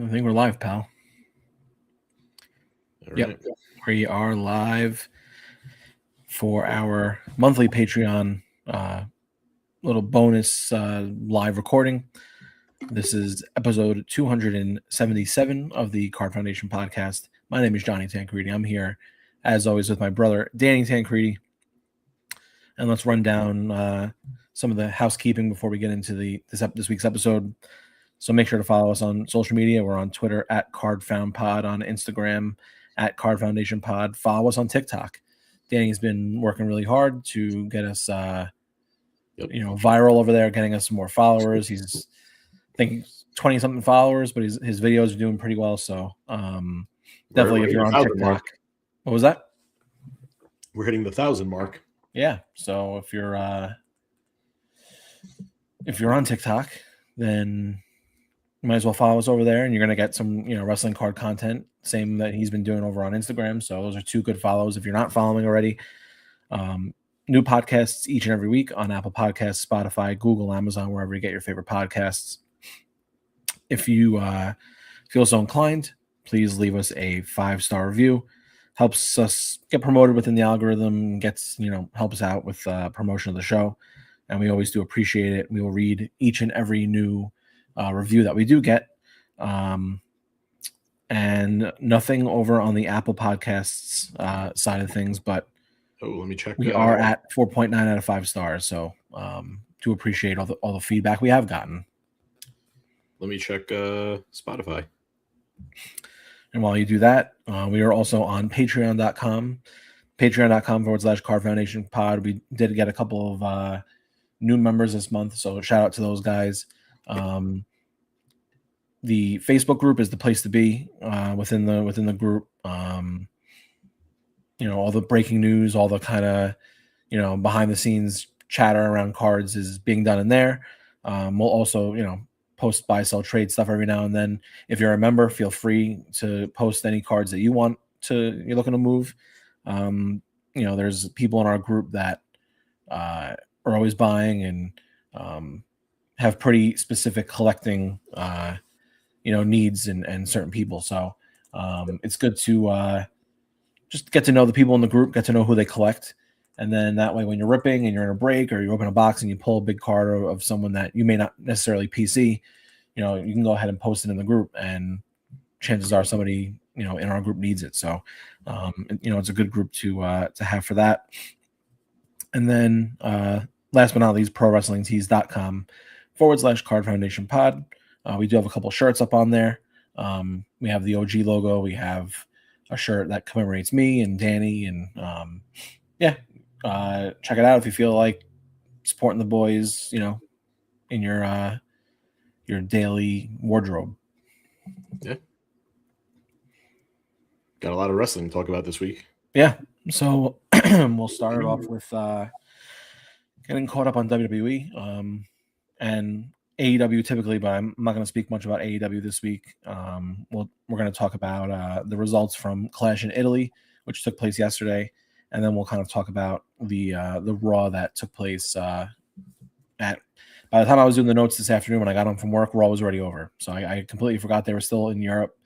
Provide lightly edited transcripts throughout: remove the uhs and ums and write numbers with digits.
I think we're live, pal. All Yep, right. we are live for our monthly Patreon little bonus live recording. This is episode 277 of the Card Foundation podcast. My name is Johnny Tancredi. I'm here, as always, with my brother, Danny Tancredi. And let's run down some of the housekeeping before we get into this week's episode. So make sure to follow us on social media. We're on Twitter at CardFoundPod, on Instagram at Card Foundation Pod. Follow us on TikTok. Danny's been working really hard to get us, viral over there, getting us some more followers. He's, I think, 20-something followers, but his videos are doing pretty well. So definitely, if you're on TikTok, mark. What was that? We're hitting the 1,000 mark. Yeah. So if you're on TikTok, then you might as well follow us over there, and you're going to get some, wrestling card content, same that he's been doing over on Instagram. So those are two good follows if you're not following already. New podcasts each and every week on Apple Podcasts, Spotify, Google, Amazon, wherever you get your favorite podcasts. If you feel so inclined, please leave us a 5-star review. Helps us get promoted within the algorithm, helps out with promotion of the show. And we always do appreciate it. We will read each and every new review that we do get. And nothing over on the Apple Podcasts side of things, but let me check. We are at 4.9 out of 5 stars. So do appreciate all the feedback we have gotten. Let me check Spotify. And while you do that, we are also on patreon.com, patreon.com/Card Foundation Pod. We did get a couple of new members this month, so shout out to those guys. The Facebook group is the place to be within the group. All the breaking news, all the kind of behind the scenes chatter around cards is being done in there. We'll also post buy, sell, trade stuff every now and then. If you're a member, feel free to post any cards that you're looking to move. There's people in our group that are always buying and have pretty specific collecting needs and certain people. So it's good to just get to know the people in the group, get to know who they collect. And then that way, when you're ripping and you're in a break or you open a box and you pull a big card of someone that you may not necessarily PC, you can go ahead and post it in the group, and chances are somebody, in our group needs it. So, it's a good group to have for that. And then last but not least, ProWrestlingTees.com/Card Foundation Pod. We do have a couple shirts up on there. We have the OG logo. We have a shirt that commemorates me and Danny, and check it out if you feel like supporting the boys, in your daily wardrobe. Yeah. Got a lot of wrestling to talk about this week. Yeah. So we'll start it off with getting caught up on WWE and AEW typically, but I'm not going to speak much about AEW this week. We're going to talk about the results from Clash in Italy, which took place yesterday, and then we'll kind of talk about the Raw that took place by the time I was doing the notes this afternoon when I got home from work. Raw was already over, so I completely forgot they were still in Europe,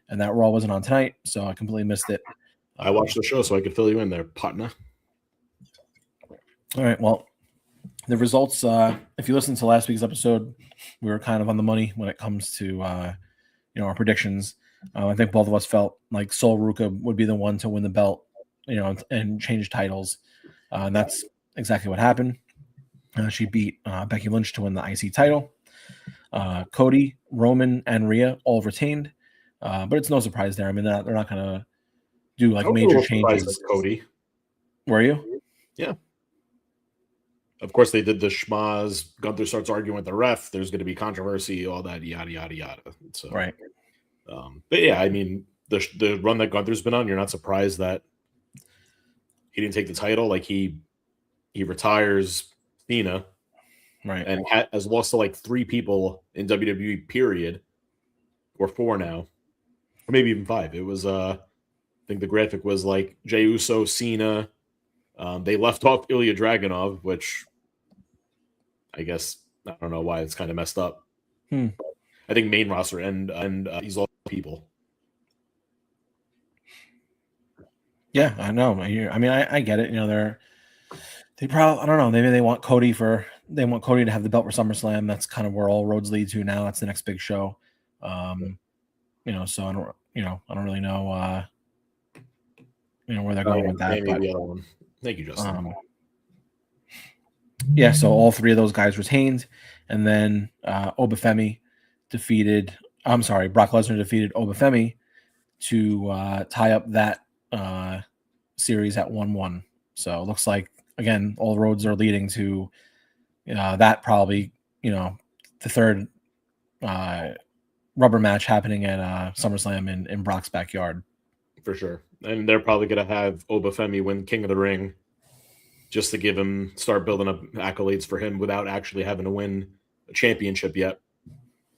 and that Raw wasn't on tonight, so I completely missed it. I watched the show so I could fill you in there, partner. All right, well, the results, if you listen to last week's episode, we were kind of on the money when it comes to our predictions. I think both of us felt like Sol Ruca would be the one to win the belt, and change titles. And that's exactly what happened. She beat Becky Lynch to win the IC title. Cody, Roman, and Rhea all retained. But it's no surprise there. I mean, they're not going to do like major changes. Cody. Were you? Yeah. Of course, they did the schmaz. Gunther starts arguing with the ref. There's going to be controversy, all that, yada, yada, yada. So, right. But yeah, I mean, the run that Gunther's been on, you're not surprised that he didn't take the title. Like, he retires Cena, right, and has lost to like 3 people in WWE, period, or 4 now, or maybe even 5. It was, I think the graphic was like Jey Uso, Cena. They left off Ilya Dragunov, which I guess I don't know why it's kind of messed up. I think main roster and he's all people. Yeah, I know. I mean, I get it. You know, they probably, I don't know, maybe they want Cody to have the belt for SummerSlam. That's kind of where all roads lead to now. That's the next big show. You know, so I don't really know, where they're going with that. But the other one. Thank you, Justin. Yeah, so all three of those guys retained, and then Brock Lesnar defeated Obafemi to tie up that series at 1-1. So it looks like, again, all roads are leading to that probably, the third rubber match happening at SummerSlam in Brock's backyard. For sure. And they're probably going to have Obafemi win King of the Ring just to start building up accolades for him without actually having to win a championship yet.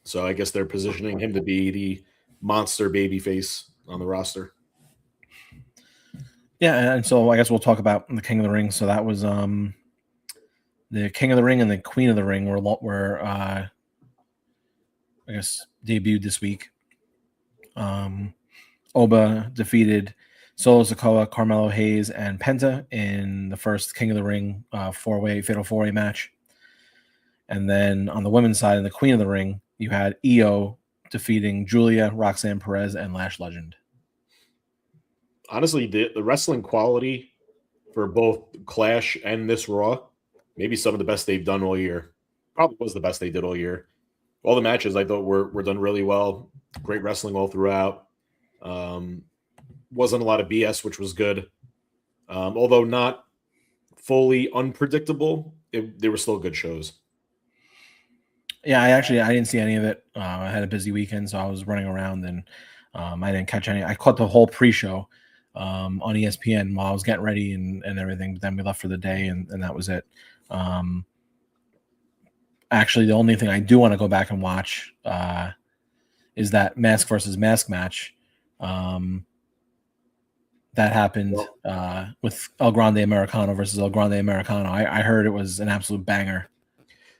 So I guess they're positioning him to be the monster babyface on the roster. Yeah, and so I guess we'll talk about the King of the Ring. So that was the King of the Ring and the Queen of the Ring were I guess debuted this week. Oba defeated Solo Sikoa, Carmelo Hayes, and Penta in the first King of the Ring fatal four-way match. And then on the women's side, in the Queen of the Ring, you had Io defeating Julia, Roxanne Perez, and Lash Legend. Honestly, the wrestling quality for both Clash and this Raw, maybe some of the best they've done all year. Probably was the best they did all year. All the matches I thought were done really well. Great wrestling all throughout. Wasn't a lot of BS, which was good. Although not fully unpredictable, they were still good shows. Yeah, I didn't see any of it. I had a busy weekend, so I was running around and I didn't catch any. I caught the whole pre-show on ESPN while I was getting ready and everything. But then we left for the day, and that was it. Actually, the only thing I do want to go back and watch is that mask versus mask match. That happened with El Grande Americano versus El Grande Americano. I heard it was an absolute banger.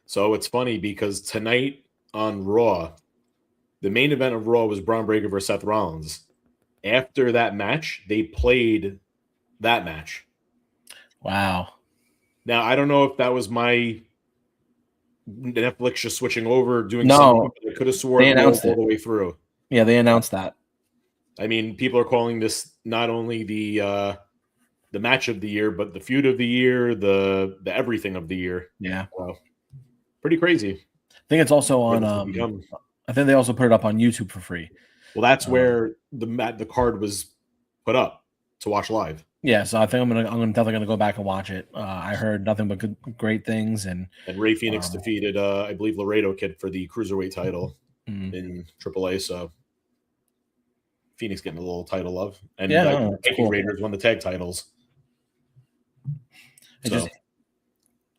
So it's funny because tonight on Raw, the main event of Raw was Braun Breaker versus Seth Rollins. After that match, they played that match. Wow. Now, I don't know if that was my Netflix just switching over, doing something. I could have sworn it all the way through. Yeah, they announced that. I mean, people are calling this not only the match of the year, but the feud of the year, the everything of the year. Yeah. Pretty crazy. I think it's also on. I think they also put it up on YouTube for free. Well, that's where the card was put up to watch live. Yeah, so I think I'm definitely gonna go back and watch it. I heard nothing but great things, and Rey Fenix defeated, I believe, Laredo Kid for the cruiserweight title in AAA. So Phoenix getting a little title love, and Viking Raiders won the tag titles.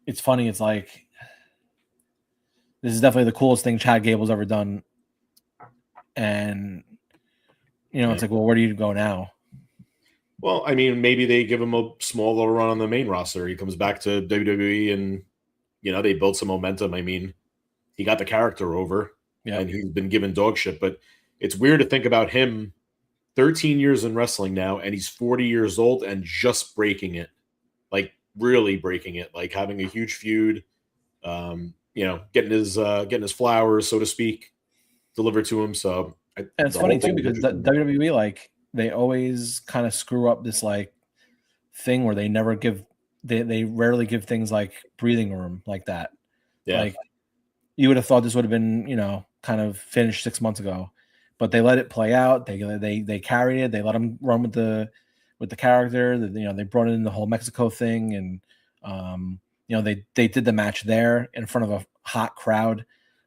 It's funny. It's like this is definitely the coolest thing Chad Gable's ever done, and it's like, well, where do you go now? Well, I mean, maybe they give him a small little run on the main roster. He comes back to WWE, and they build some momentum. I mean, he got the character over, and he's been given dog shit. But it's weird to think about him, 13 years in wrestling now, and he's 40 years old and just breaking it, like really breaking it, like having a huge feud. Getting his flowers, so to speak, delivered to him. So and it's funny too because WWE, like, they always kind of screw up this like thing where they never give they rarely give things like breathing room like that. Yeah. Like you would have thought this would have been, kind of finished 6 months ago, but they let it play out. They carried it. They let him run with the character. They brought in the whole Mexico thing, and they did the match there in front of a hot crowd.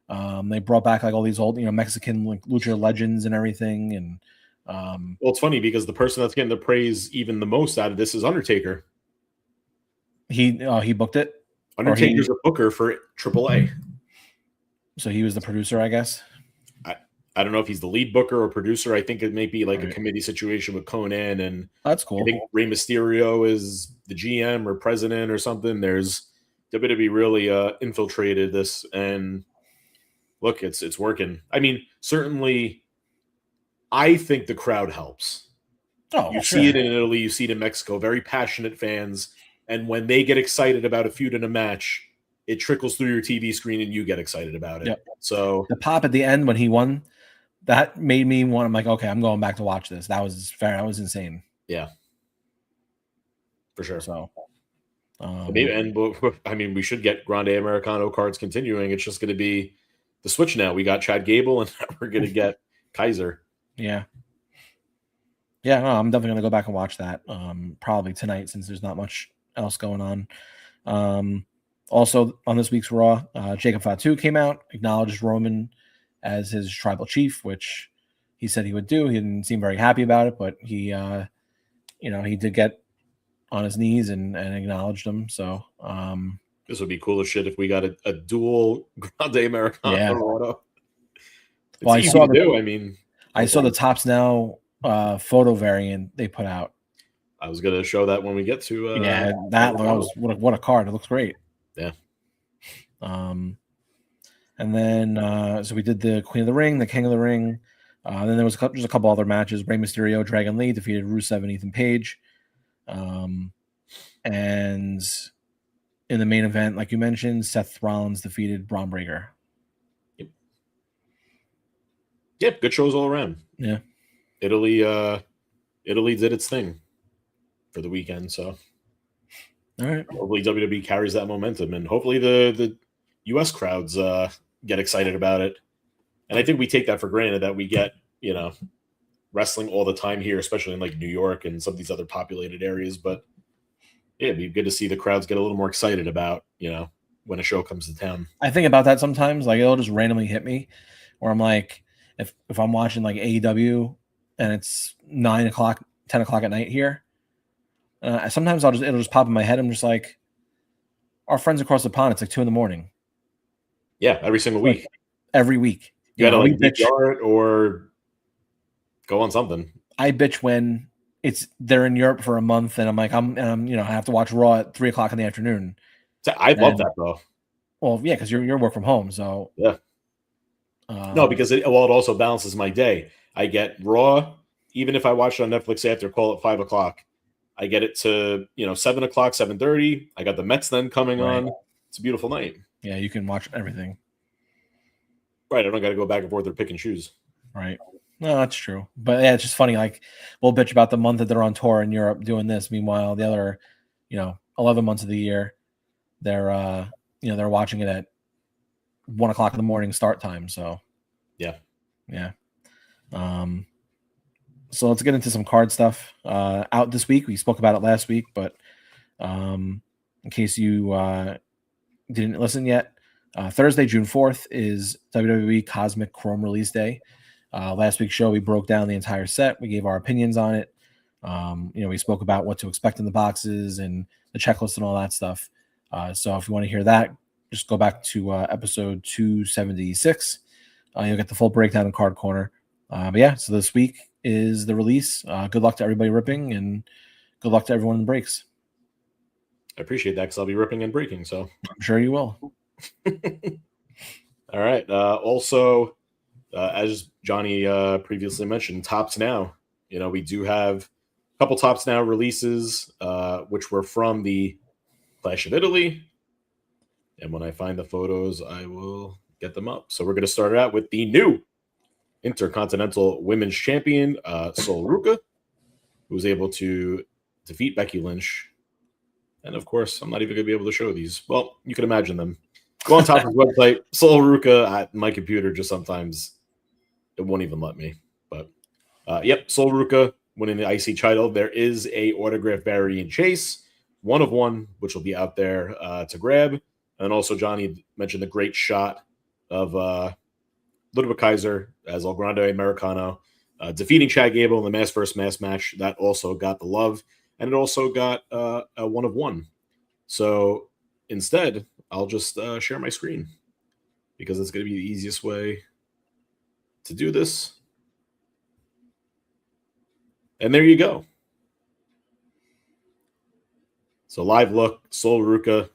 They brought back like all these old, Mexican like lucha legends and everything, and well, it's funny because the person that's getting the praise even the most out of this is Undertaker. He booked it. Undertaker's a booker for AAA. So he was the producer, I guess. I don't know if he's the lead booker or producer. I think it may be like a committee situation with Conan, and that's cool. I think Rey Mysterio is the GM or president or something. There's WWE really infiltrated this, and look, it's working. I mean, certainly I think the crowd helps. Oh, You sure. see it in Italy, you see it in Mexico, very passionate fans. And when they get excited about a feud in a match, it trickles through your TV screen and you get excited about it. Yep. So The pop at the end when he won, that made me want. I'm like, okay, I'm going back to watch this. That was fair. That was insane. yeah, for sure. So, I mean, we should get Grande Americano cards continuing. It's just going to be the switch now. We got Chad Gable, and we're going to get Kaiser. Yeah. Yeah, no, I'm definitely gonna go back and watch that. Probably tonight since there's not much else going on. Also on this week's Raw, Jacob Fatu came out, acknowledged Roman as his tribal chief, which he said he would do. He didn't seem very happy about it, but he he did get on his knees and acknowledged him. So this would be cool as shit if we got a dual Grande Americano. Yeah. Auto. It's well, easy to do. I mean, I saw the Tops Now photo variant they put out. I was going to show that when we get to that was what a card. It looks great. Yeah. And then so we did the Queen of the Ring, the King of the Ring. Then there was just a couple other matches. Rey Mysterio, Dragon Lee defeated Rusev and Ethan Page. And in the main event, like you mentioned, Seth Rollins defeated Braun Breaker. Yep, good shows all around. Yeah. Italy did its thing for the weekend, so all right. Hopefully WWE carries that momentum, and hopefully the US crowds get excited about it. And I think we take that for granted that we get, wrestling all the time here, especially in like New York and some of these other populated areas. But yeah, it'd be good to see the crowds get a little more excited about, when a show comes to town. I think about that sometimes. Like it'll just randomly hit me where I'm like, if I'm watching like AEW and it's 9 o'clock, 10 o'clock at night here, sometimes it'll just pop in my head. I'm just like, our friends across the pond, it's like 2 a.m. Yeah, every single week. Every week. You gotta like DVR it or go on something. I bitch when they're in Europe for a month and I'm like, I have to watch Raw at 3 o'clock in the afternoon. I love that though. Well, yeah, because you're work from home, so yeah. No, because it also balances my day. I get Raw, even if I watch it on Netflix after, call it 5 o'clock. I get it to 7 o'clock, 7:30. I got the Mets then coming on. It's a beautiful night. Yeah, you can watch everything. Right, I don't got to go back and forth or pick and choose. Right. No, that's true. But yeah, it's just funny. Like we'll bitch about the month that they're on tour in Europe doing this. Meanwhile, the other, 11 months of the year, they're they're watching it at 1 o'clock in the morning start time. So yeah. So let's get into some card stuff out this week. We spoke about it last week, but in case you didn't listen yet, Thursday, June 4th is WWE Cosmic Chrome Release Day. Last week's show, we broke down the entire set. We gave our opinions on it. We spoke about what to expect in the boxes and the checklist and all that stuff. So if you want to hear that, just go back to episode 276. You'll get the full breakdown in Card Corner. But yeah, so this week is the release. Good luck to everybody ripping, and good luck to everyone in the breaks. I appreciate that because I'll be ripping and breaking. So I'm sure you will. All right. Also, as Johnny previously mentioned, Tops Now. We do have a couple Tops Now releases, which were from the Clash of Italy. And when I find the photos, I will get them up. So we're going to start out with the new Intercontinental Women's Champion, Sol Ruca, who was able to defeat Becky Lynch. And of course, I'm not even going to be able to show these. Well, you can imagine them. Go on top of his website, Sol Ruca. My computer just sometimes it won't even let me. But yep, Sol Ruca winning the IC title. There is a autograph variant chase, 1 of 1, which will be out there to grab. And also, Johnny mentioned the great shot of Ludwig Kaiser as El Grande Americano defeating Chad Gable in the Mass vs. Mass match. That also got the love, and it also got a 1 of 1. So instead, I'll just share my screen because it's going to be the easiest way to do this. And there you go. So live look, Sol Ruca.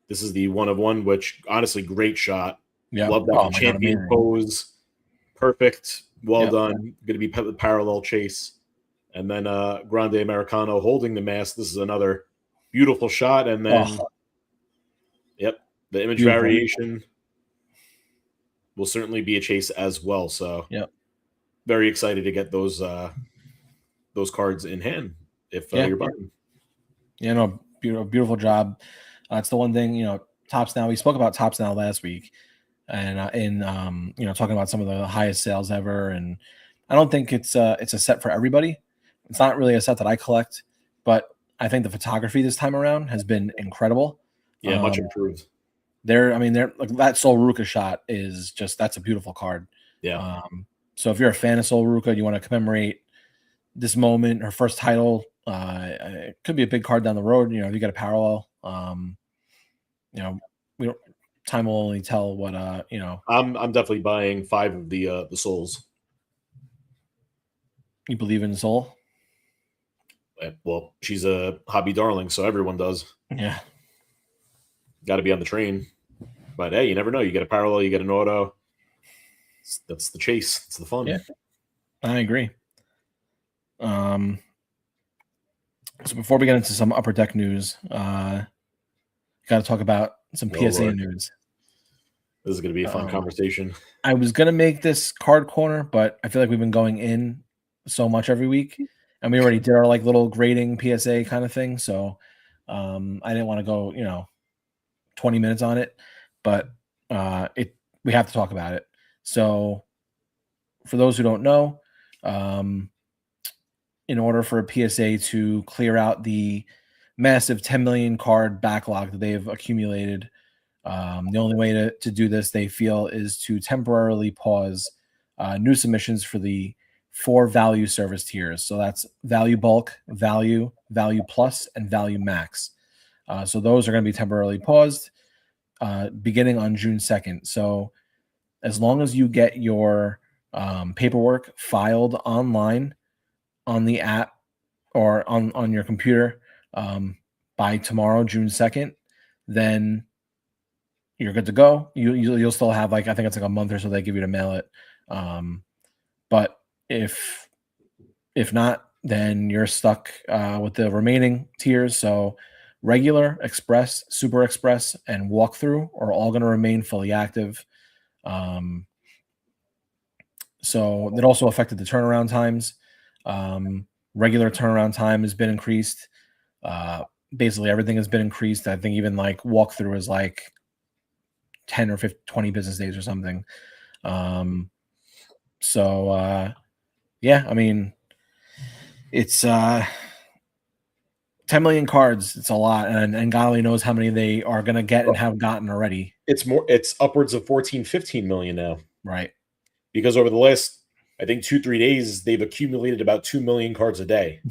This is the 1 of 1, which honestly, great shot. Yeah. Love that champion pose. Perfect. Well Yep. done. Going to be parallel chase. And then Grande Americano holding the mask. This is another beautiful shot. And then, yep, the image Beautiful. variation will certainly be a chase as well. So, yep. Very excited to get those cards in hand if you're buying. Yeah, no, beautiful job. It's the one thing, Tops Now. We spoke about Tops Now last week, and talking about some of the highest sales ever. And I don't think it's a set for everybody. It's not really a set that I collect, but I think the photography this time around has been incredible. Yeah, much improved. They're like that Sol Ruka shot is that's a beautiful card. Yeah. So if you're a fan of Sol Ruka, you want to commemorate this moment, her first title. It could be a big card down the road. If you got a parallel, we don't. Time will only tell what. I'm definitely buying 5 of the Sols. You believe in Sol? Well, she's a hobby darling, so everyone does. Yeah. Got to be on the train. But hey, you never know. You get a parallel, you get an auto. That's the chase. It's the fun. Yeah, I agree. So before we get into some Upper Deck news, got to talk about some PSA news. This is going to be a fun conversation. I was going to make this card corner, but I feel like we've been going in so much every week, and we already did our little grading PSA kind of thing. So I didn't want to go, 20 minutes on it, but we have to talk about it. So for those who don't know, in order for a PSA to clear out the massive 10 million card backlog that they've accumulated, the only way to do this, they feel, is to temporarily pause new submissions for the 4 value service tiers. So that's Value Bulk, Value, Value Plus, and Value Max. So those are going to be temporarily paused beginning on June 2nd. So as long as you get your paperwork filed online on the app or on your computer by tomorrow, June 2nd, then you're good to go. You'll still have I think it's a month or so they give you to mail it. But if not, then you're stuck with the remaining tiers. So regular, express, super express, and walkthrough are all going to remain fully active. So it also affected the turnaround times. Regular turnaround time has been increased. Basically everything has been increased. I think even walkthrough is 10 or 15, 20 business days or something. Yeah, I mean, it's 10 million cards. It's a lot, and God only knows how many they are going to get and have gotten already. It's upwards of 14, 15 million now. Right. Because over the last, I think 2-3 days, they've accumulated about 2 million cards a day.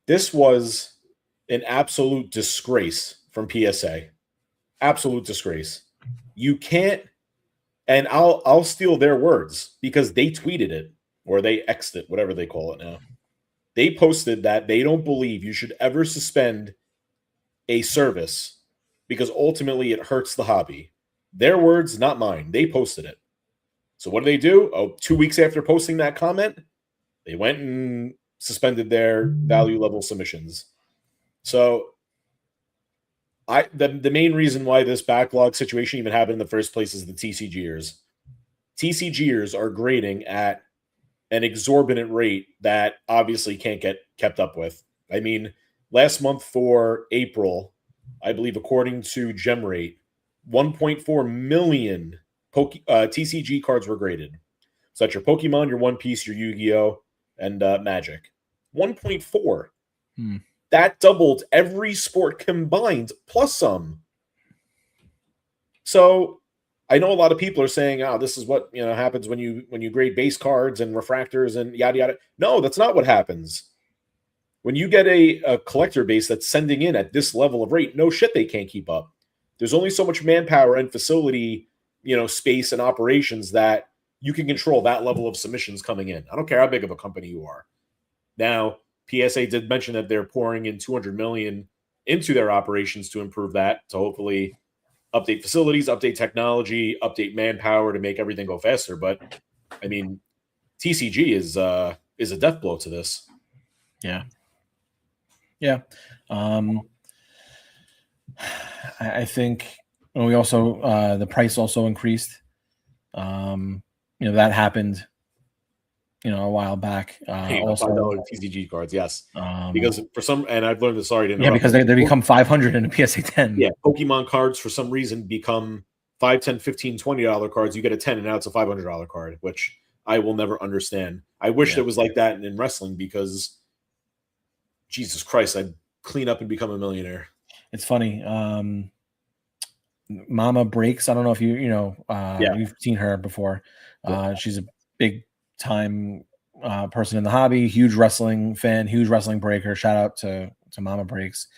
This was an absolute disgrace from PSA. Absolute disgrace. You can't, and I'll steal their words because they tweeted it or they X'd it, whatever they call it now. They posted that they don't believe you should ever suspend a service because ultimately it hurts the hobby. Their words, not mine. They posted it. So what do they do? 2 weeks after posting that comment, they went and suspended their value level submissions. So the main reason why this backlog situation even happened in the first place is the TCGers. TCGers are grading at an exorbitant rate that obviously can't get kept up with. I mean, last month for April, I believe according to GemRate, 1.4 million TCG cards were graded. So that's your Pokemon, your One Piece, your Yu-Gi-Oh, and Magic. 1.4. That doubled every sport combined, plus some. So I know a lot of people are saying, this is what happens when you grade base cards and refractors and yada yada. No, that's not what happens. When you get a collector base that's sending in at this level of rate, no shit, they can't keep up. There's only so much manpower and facility, space and operations that you can control that level of submissions coming in. I don't care how big of a company you are. Now, PSA did mention that they're pouring in $200 million into their operations to improve that, to hopefully update facilities, update technology, update manpower to make everything go faster. But I mean, TCG is a death blow to this. Yeah. Yeah. I think we also the price also increased. That happened, a while back. Paying Also, $5 TCG cards, yes, um, because for some, and I've learned this. Sorry to yeah, interrupt. because they become 500 in a PSA 10. Yeah, Pokemon cards for some reason become $5, $10, $15, $20 cards. You get a 10 and now it's a $500 card, which I will never understand. I wish Yeah. it was like that in wrestling because Jesus Christ, I'd clean up and become a millionaire. It's funny. Mama Breaks. I don't know if you've seen her before. She's a big time person in the hobby, huge wrestling fan, huge wrestling breaker. Shout out to Mama Breaks.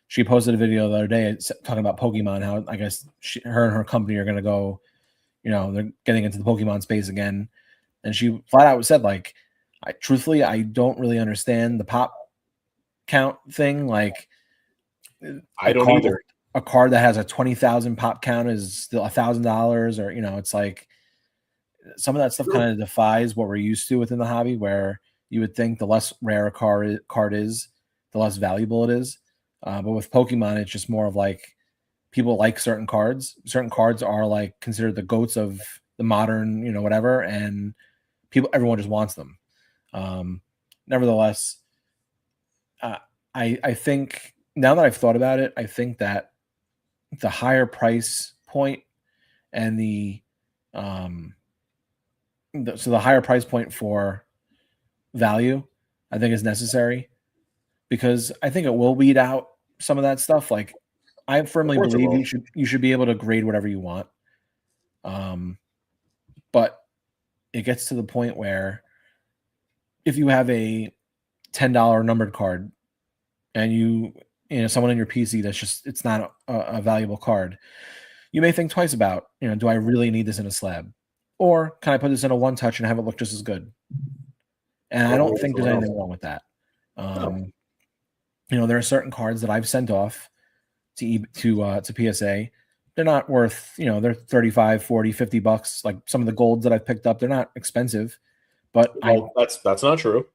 She posted a video the other day talking about Pokemon, how I guess her and her company are going to go, they're getting into the Pokemon space again. And she flat out said, like, truthfully, I don't really understand the pop count thing. Like, I don't either. A card that has a 20,000 pop count is still $1,000, or it's like some of that stuff kind of defies what we're used to within the hobby, where you would think the less rare a card is, the less valuable it is. But with Pokemon, it's just more of like people like certain cards. Certain cards are like considered the goats of the modern, whatever, and everyone just wants them. Nevertheless, I think now that I've thought about it, I think that the higher price point and the higher price point for value, I think is necessary, because I think it will weed out some of that stuff. Like, I firmly believe you should be able to grade whatever you want. But it gets to the point where if you have a $10 numbered card and someone in your PC it's not a valuable card, you may think twice about, do I really need this in a slab? Or can I put this in a one touch and have it look just as good? And I don't think there's anything wrong with that. There are certain cards that I've sent off to PSA. They're not worth, they're 35, 40, $50. Like some of the golds that I've picked up, they're not expensive, but that's not true.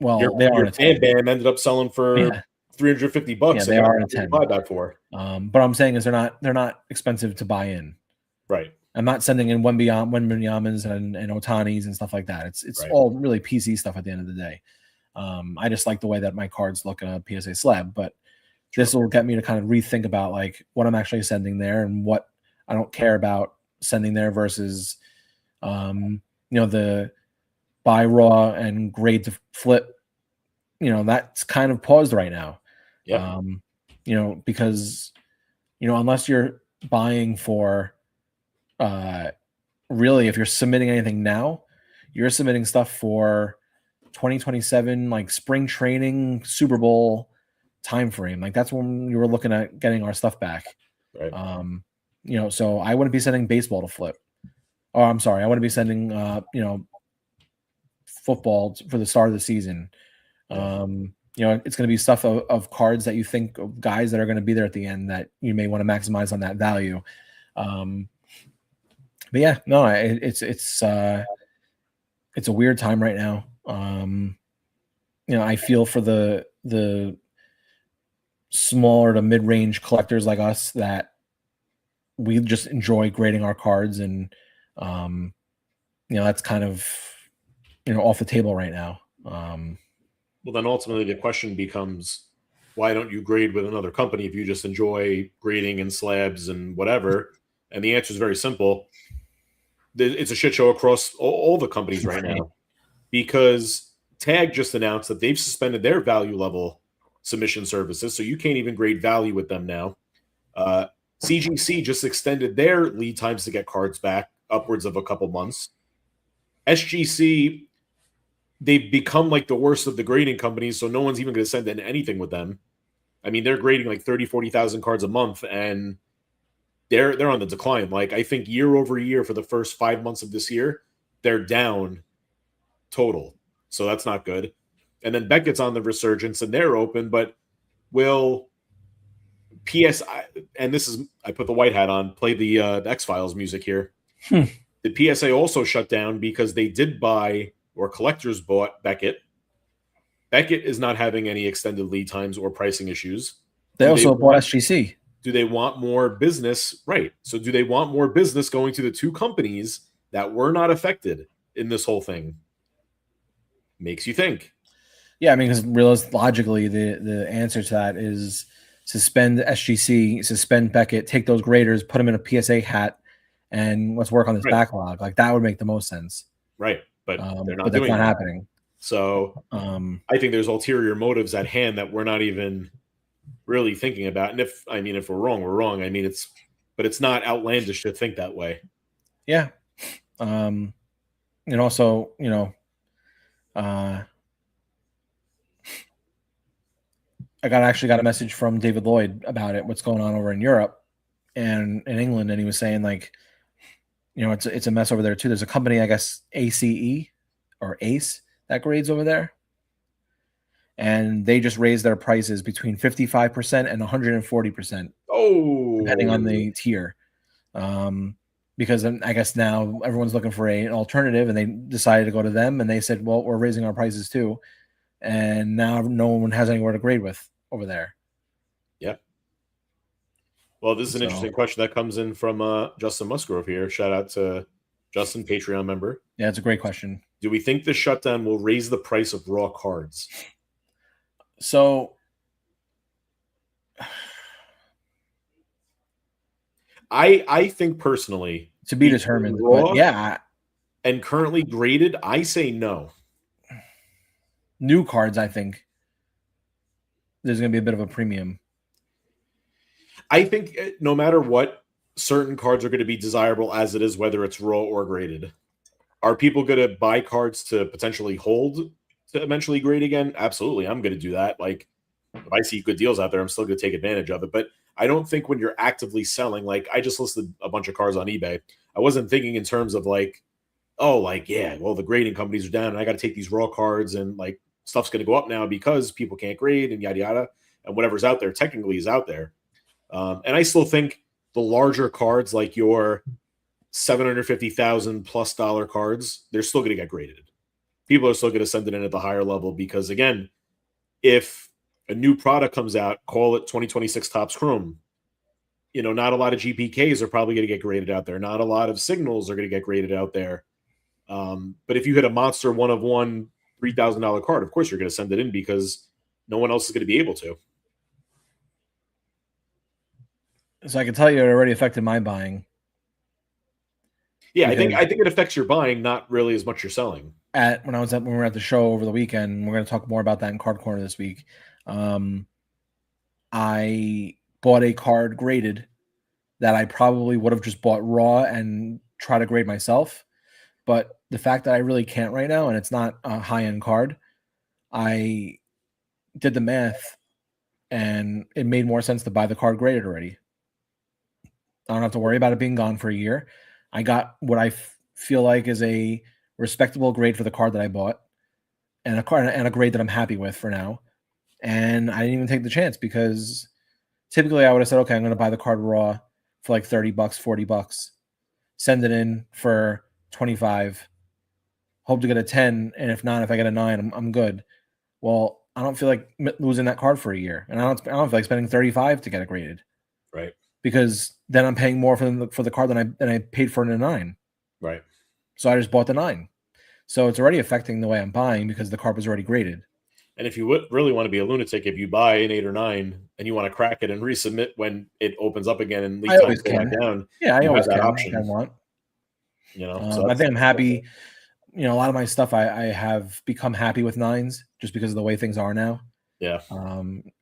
Well, your fan band ended up selling for $350. Yeah, they are in a 10. Buyback for. But I'm saying is they're not expensive to buy in. Right. I'm not sending in Wembanyamans and Otanis and stuff like that. It's right. All really PC stuff at the end of the day. I just like the way that my cards look in a PSA slab, but this will get me to kind of rethink about like what I'm actually sending there and what I don't care about sending there versus, the buy raw and grade to flip. That's kind of paused right now. Yeah. Because, unless you're buying for, really, if you're submitting anything now, you're submitting stuff for 2027, like spring training, Super Bowl time frame. Like that's when you were looking at getting our stuff back. Right. So I wouldn't be sending baseball to flip. Oh, I'm sorry. I wouldn't be sending, football for the start of the season. It's going to be stuff of cards that you think of guys that are going to be there at the end that you may want to maximize on that value. But yeah, no, it's a weird time right now. I feel for the smaller to mid-range collectors like us that we just enjoy grading our cards, and that's kind of off the table right now. Well, then ultimately the question becomes, why don't you grade with another company if you just enjoy grading in slabs and whatever? And the answer is very simple. It's a shit show across all the companies right now, because Tag just announced that they've suspended their value level submission services, so you can't even grade value with them now. CGC just extended their lead times to get cards back upwards of a couple months. SGC, they've become like the worst of the grading companies, so no one's even going to send in anything with them. I mean, they're grading like 30, 40,000 cards a month, and they're on the decline. Like, I think year over year for the first 5 months of this year, they're down total. So that's not good. And then Beckett's on the resurgence, and they're open, but will and this is, I put the white hat on, play the X-Files music here. Hmm. The PSA also shut down because they did buy, or collectors bought, Beckett. Beckett is not having any extended lead times or pricing issues. They also bought SGC. Do they want more business? Right. So do they want more business going to the two companies that were not affected in this whole thing? Makes you think. Yeah, I mean, because logically, the answer to that is suspend SGC, suspend Beckett, take those graders, put them in a PSA hat, and let's work on this backlog. Like, that would make the most sense. Right. But they're not but that's not happening. So I think there's ulterior motives at hand that we're not even really thinking about. And if we're wrong, we're wrong. I mean, it's not outlandish to think that way. Yeah. And also, I actually got a message from David Lloyd about it, what's going on over in Europe and in England. And he was saying, like, it's a mess over there too. There's a company, I guess, ACE or ACE, that grades over there. And they just raised their prices between 55% and 140%. Oh, depending on the tier. Because I guess now everyone's looking for an alternative, and they decided to go to them, and they said, well, we're raising our prices too. And now no one has anywhere to grade with over there. Yeah. Well, this is an interesting question that comes in from Justin Musgrove here. Shout out to Justin, Patreon member. Yeah, it's a great question. Do we think the shutdown will raise the price of raw cards? So I think personally, to be determined, but yeah. And currently graded, I say no. New cards, I think there's going to be a bit of a premium. I think no matter what, certain cards are going to be desirable as it is, whether it's raw or graded. Are people going to buy cards to potentially hold to eventually grade again? Absolutely. I'm going to do that. Like, if I see good deals out there, I'm still going to take advantage of it. But I don't think when you're actively selling, like I just listed a bunch of cards on eBay. I wasn't thinking in terms of like, oh, like, yeah, well, the grading companies are down and I got to take these raw cards and like stuff's going to go up now because people can't grade and yada, yada. And whatever's out there technically is out there. And I still think the larger cards, like your $750,000 plus cards, they're still going to get graded. People are still going to send it in at the higher level because, again, if a new product comes out, call it 2026 Topps Chrome, not a lot of GPKs are probably going to get graded out there. Not a lot of signals are going to get graded out there. But if you hit a monster one of one $3,000 card, of course you're going to send it in because no one else is going to be able to. So I can tell you it already affected my buying. Yeah, I think it affects your buying, not really as much your selling. When we were at the show over the weekend, we're going to talk more about that in Card Corner this week. I bought a card graded that I probably would have just bought raw and try to grade myself. But the fact that I really can't right now, and it's not a high-end card, I did the math, and it made more sense to buy the card graded already. I don't have to worry about it being gone for a year. I got what I feel like is a respectable grade for the card that I bought, and a grade that I'm happy with for now. And I didn't even take the chance because typically I would have said, okay, I'm going to buy the card raw for like $30, $40, send it in for 25, hope to get a 10. And if not, if I get a 9, I'm good. Well, I don't feel like losing that card for a year. And I don't feel like spending 35 to get it graded. Right. Because then I'm paying more for the card than I paid for in a 9. Right. So I just bought the 9. So it's already affecting the way I'm buying because the card was already graded. And if you would really want to be a lunatic, if you buy an 8 or 9 and you want to crack it and resubmit when it opens up again and lead times go back down, I always that can. option. I want. So I think I'm happy. A lot of my stuff I have become happy with 9s just because of the way things are now. Yeah.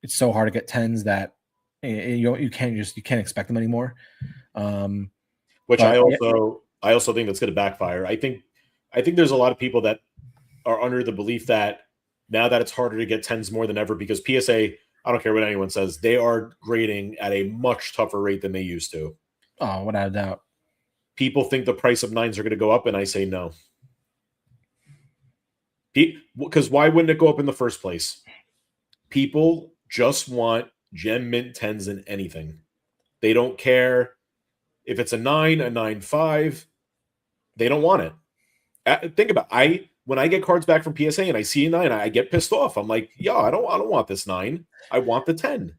It's so hard to get 10s that you can't expect them anymore. Which I also think that's going to backfire. I think there's a lot of people that are under the belief that now that it's harder to get 10s more than ever because PSA, I don't care what anyone says, they are grading at a much tougher rate than they used to. Oh, without a doubt. People think the price of 9s are going to go up, and I say no. Because why wouldn't it go up in the first place? People just want gem mint 10s in anything. They don't care if it's a 9, a 9.5. They don't want it. Think about when I get cards back from PSA and I see a 9, I get pissed off. I'm like, yeah, I don't want this 9. I want the 10.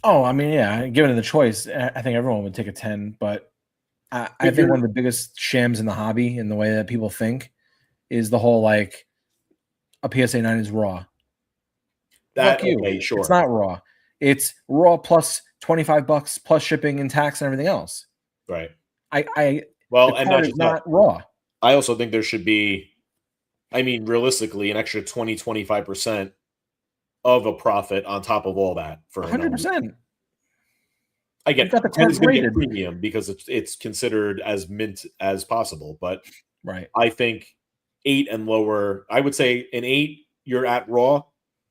Oh, I mean, yeah, given the choice, I think everyone would take a 10, but I think one of the biggest shams in the hobby in the way that people think is the whole like a PSA 9 is raw. That, Fuck you. okay, sure. It's not raw. It's raw plus $25 plus shipping and tax and everything else. Right. Well, and not just not raw. I also think there should be, I mean, realistically, an extra 20-25% of a profit on top of all that for 100%. I get the card is going to get premium because it's considered as mint as possible, but right. I think 8 and lower. I would say an 8 you're at raw,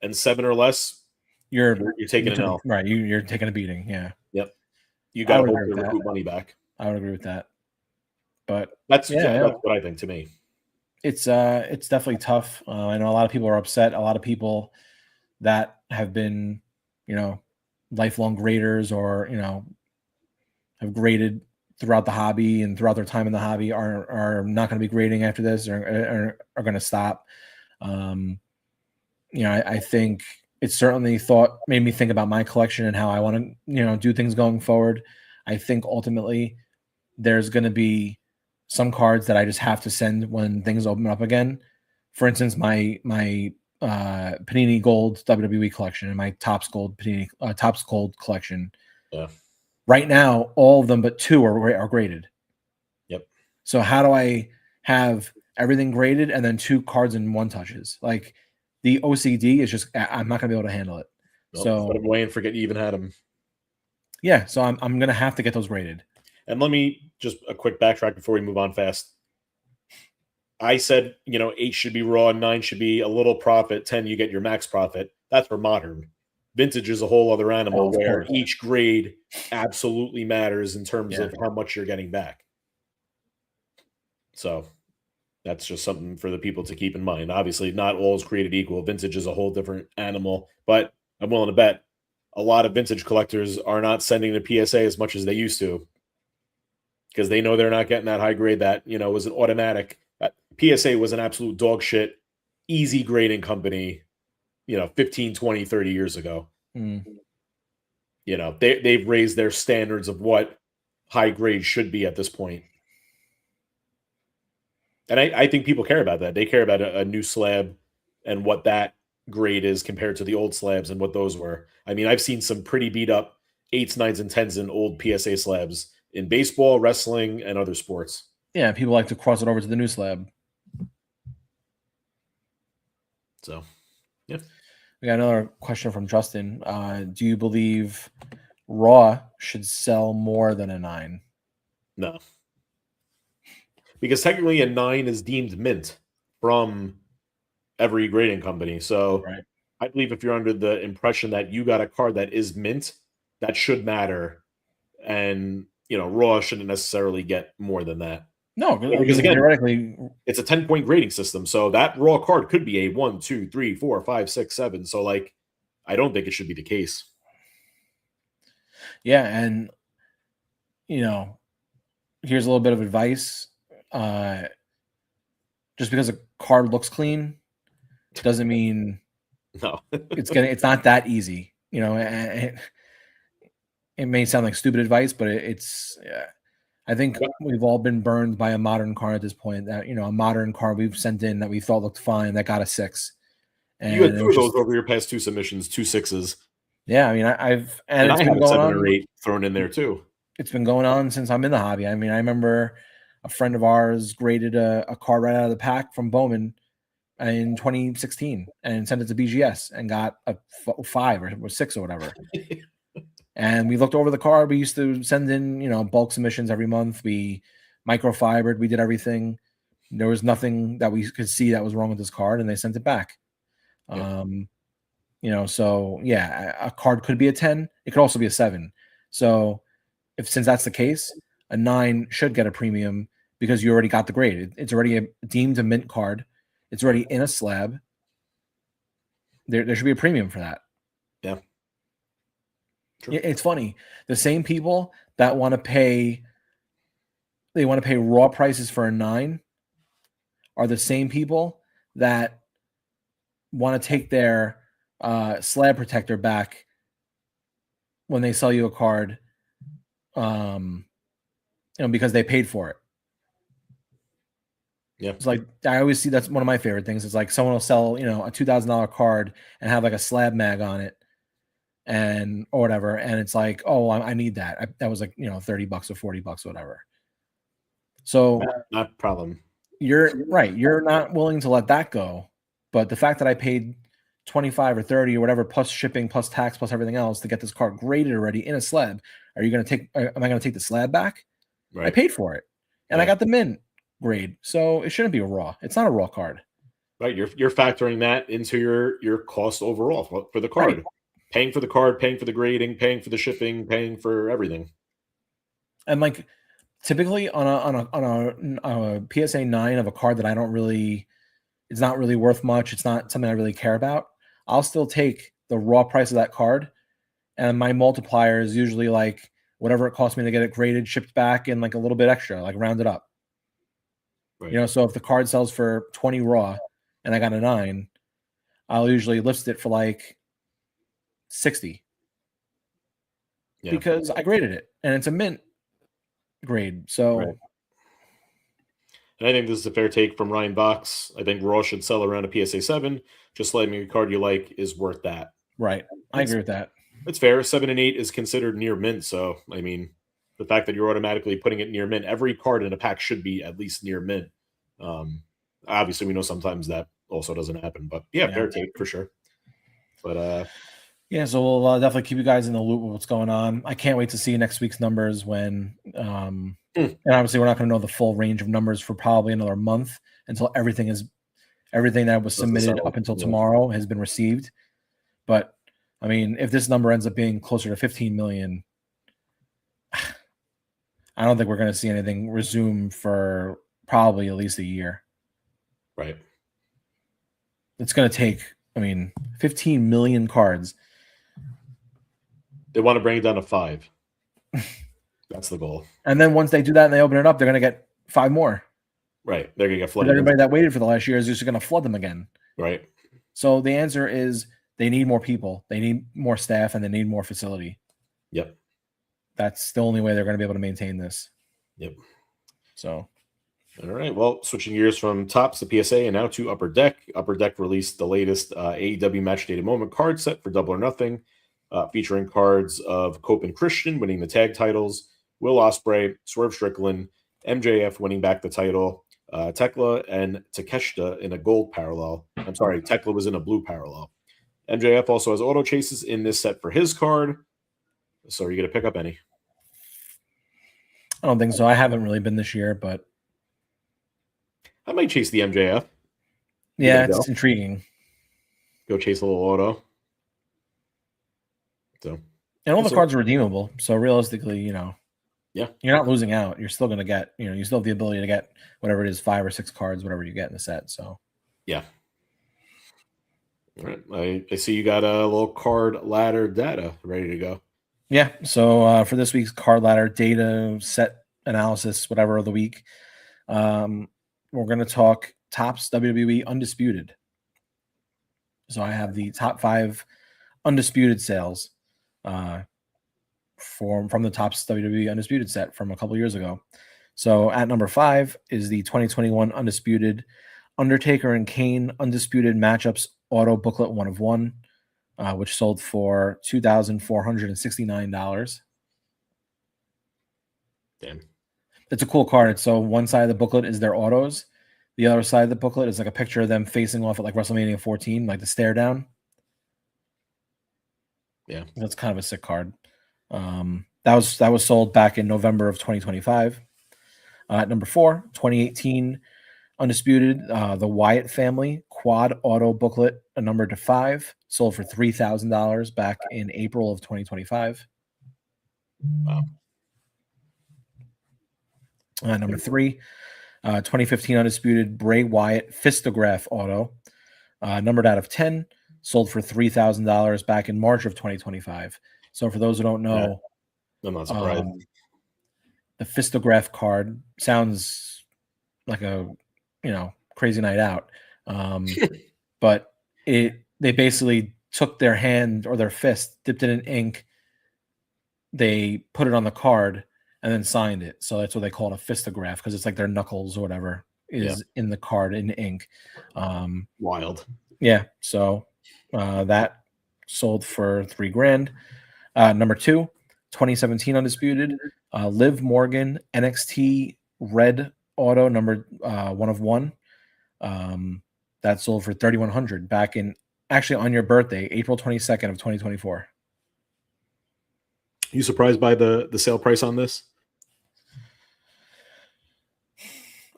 and 7 or less you're taking an L. Right, you're taking a beating. Yeah. Yep. You got to hope to recoup money back. I would agree with that. But that's what I think. To me, it's definitely tough. I know a lot of people are upset. A lot of people that have been, lifelong graders or have graded throughout the hobby and throughout their time in the hobby are not going to be grading after this or are going to stop. I think it certainly made me think about my collection and how I want to do things going forward. I think ultimately there's going to be some cards that I just have to send when things open up again. For instance, my Panini Gold WWE collection and my Topps Gold collection. Yeah. Right now, all of them but 2 are graded. Yep. So how do I have everything graded and then 2 cards in 1 touches? Like the OCD is just I'm not gonna be able to handle it. Nope, so I'm waiting for you even had them. Yeah, so I'm gonna have to get those graded. And let me just a quick backtrack before we move on fast. I said, 8 should be raw, 9 should be a little profit, 10 you get your max profit. That's for modern. Vintage is a whole other animal where each grade absolutely matters in terms of how much you're getting back. So that's just something for the people to keep in mind. Obviously, not all is created equal. Vintage is a whole different animal, but I'm willing to bet a lot of vintage collectors are not sending the PSA as much as they used to because they know they're not getting that high grade that, was an automatic. PSA was an absolute dog shit, easy grading company, 15, 20, 30 years ago. They've raised their standards of what high grade should be at this point. And I think people care about that. They care about a new slab and what that grade is compared to the old slabs and what those were. I mean, I've seen some pretty beat up 8s, 9s, and 10s in old PSA slabs in baseball, wrestling, and other sports. Yeah, people like to cross it over to the new slab. So, yeah. We got another question from Justin. Do you believe raw should sell more than a 9? No. Because technically a 9 is deemed mint from every grading company. So I believe if you're under the impression that you got a card that is mint, that should matter. And, raw shouldn't necessarily get more than that. No, because again, theoretically, it's a 10-point grading system. So that raw card could be a 1, 2, 3, 4, 5, 6, 7. So, I don't think it should be the case. Yeah. And, here's a little bit of advice. Just because a card looks clean doesn't mean it's not that easy. It may sound like stupid advice, but it's I think we've all been burned by a modern card at this point. That a modern card we've sent in that we thought looked fine that got a 6. And you had 2 of those over your past 2 submissions, 2 6s. Yeah, I mean, I've and I had a 7 or 8 thrown in there too. It's been going on since I'm in the hobby. I mean, I remember a friend of ours graded a card right out of the pack from Bowman in 2016 and sent it to BGS and got a 5 or 6 or whatever. And we looked over the card. We used to send in, bulk submissions every month. We microfibered. We did everything. There was nothing that we could see that was wrong with this card, and they sent it back. Yeah. So yeah, a card could be a 10. It could also be a 7. So since that's the case, a 9 should get a premium because you already got the grade. It's already deemed a mint card. It's already in a slab. There should be a premium for that. Yeah. True. It's funny. The same people that want to pay, they want to pay raw prices for a 9 are the same people that want to take their slab protector back when they sell you a card, because they paid for it. Yeah. It's like, I always see, that's one of my favorite things. It's like someone will sell, a $2,000 card and have like a slab mag on it or whatever. And it's like, oh, I need that. That was like, $30 or $40, whatever. So not a problem. You're right. You're not willing to let that go. But the fact that I paid 25 or 30 or whatever, plus shipping, plus tax, plus everything else to get this card graded already in a slab, am I going to take the slab back? Right. I paid for it and I got the mint grade. So it shouldn't be a raw. It's not a raw card. Right. You're factoring that into your cost overall for the card. Right. Paying for the card, paying for the grading, paying for the shipping, paying for everything. And like typically on a PSA 9 of a card that I don't really, it's not really worth much, it's not something I really care about, I'll still take the raw price of that card, and my multiplier is usually like whatever it costs me to get it graded, shipped back, and like a little bit extra, like rounded up. Right. So if the card sells for 20 raw and I got a 9, I'll usually list it for like 60. Yeah. Because I graded it and it's a mint grade. So right. And I think this is a fair take from Ryan Box. I think raw should sell around a PSA 7. Just letting me a card you like is worth that. Right. I agree with that. It's fair. 7 and 8 is considered near mint. So, I mean, the fact that you're automatically putting it near mint, every card in a pack should be at least near mint. Obviously, we know sometimes that also doesn't happen. But, yeah. Fair take for sure. But, yeah, so we'll definitely keep you guys in the loop with what's going on. I can't wait to see next week's numbers when and obviously we're not going to know the full range of numbers for probably another month until everything that was submitted up until tomorrow has been received. But I mean, if this number ends up being closer to 15 million, I don't think we're going to see anything resume for probably at least a year. Right. It's going to take, 15 million cards. They want to bring it down to 5. That's the goal. And then once they do that and they open it up, they're going to get 5 more. Right. They're going to get flooded. Everybody that waited for the last year is just going to flood them again. Right. So the answer is they need more people. They need more staff and they need more facility. Yep. That's the only way they're going to be able to maintain this. Yep. So. All right. Well, switching gears from Topps to PSA and now to Upper Deck. Upper Deck released the latest AEW Match Day Moment card set for Double or Nothing, featuring cards of Cope and Christian winning the tag titles, Will Ospreay, Swerve Strickland, MJF winning back the title, Tekla and Takeshita in a gold parallel. I'm sorry, Tekla was in a blue parallel. MJF also has auto chases in this set for his card. So are you going to pick up any? I don't think so. I haven't really been this year, but I might chase the MJF. Yeah, it's intriguing. Go chase a little auto. So, and all the cards are redeemable. So realistically, yeah, you're not losing out. You're still going to get, you still have the ability to get whatever it is, 5 or 6 cards, whatever you get in the set. So, yeah. All right. I see you got a little card ladder data ready to go. Yeah. So for this week's card ladder data set analysis, whatever of the week, we're going to talk Topps WWE Undisputed. So I have the top 5 undisputed sales from the Topps WWE Undisputed set from a couple years ago. So at number 5 is the 2021 Undisputed Undertaker and Kane Undisputed Matchups Auto Booklet 1 of 1, which sold for $2,469. Damn. It's a cool card. So one side of the booklet is their autos. The other side of the booklet is like a picture of them facing off at like WrestleMania 14, like the stare down. Yeah. That's kind of a sick card. That was sold back in November of 2025. At number 4, 2018 Undisputed, the Wyatt Family Quad Auto Booklet, a number to 5, sold for $3,000 back in April of 2025. Wow. Number 3, 2015 Undisputed Bray Wyatt Fistograph Auto, numbered out of 10, sold for $3,000 back in March of 2025. So for those who don't know, I'm not surprised. The Fistograph card sounds like a crazy night out, but they basically took their hand or their fist, dipped it in ink, they put it on the card, and then signed it. So that's what they call it, a Fistograph, because it's like their knuckles or whatever is in the card in ink. Wild. Yeah. So that sold for $3,000. Number 2, 2017 Undisputed, Liv Morgan NXT Red Auto number 1 of 1. That sold for $3,100 back in, actually on your birthday, April 22nd of 2024. You surprised by the sale price on this?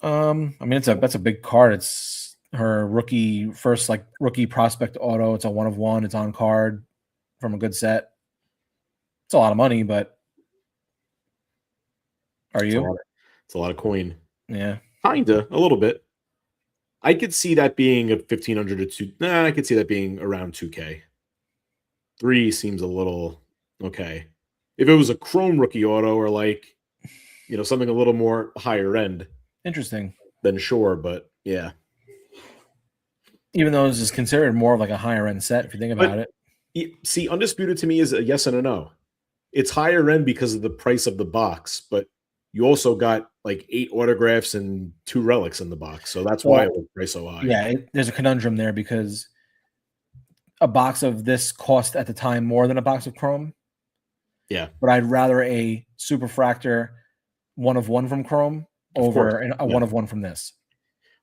I mean, that's a big card. It's her first rookie prospect auto. It's a 1 of 1. It's on card from a good set. It's a lot of money, but are you? It's a lot of coin. Yeah, kinda, a little bit. I could see that being a 1,500 to 2. Nah, I could see that being around 2K. 3 seems a little okay. If it was a Chrome rookie auto or like, something a little more higher end, interesting. Then sure, but yeah. Even though this is considered more of like a higher end set, if you think about it. See, Undisputed to me is a yes and a no. It's higher end because of the price of the box, but you also got like 8 autographs and 2 relics in the box, so that's why it was priced so high. Yeah, there's a conundrum there because a box of this cost at the time more than a box of Chrome. Yeah, but I'd rather a Superfractor 1 of 1 from Chrome over a 1 of 1 from this.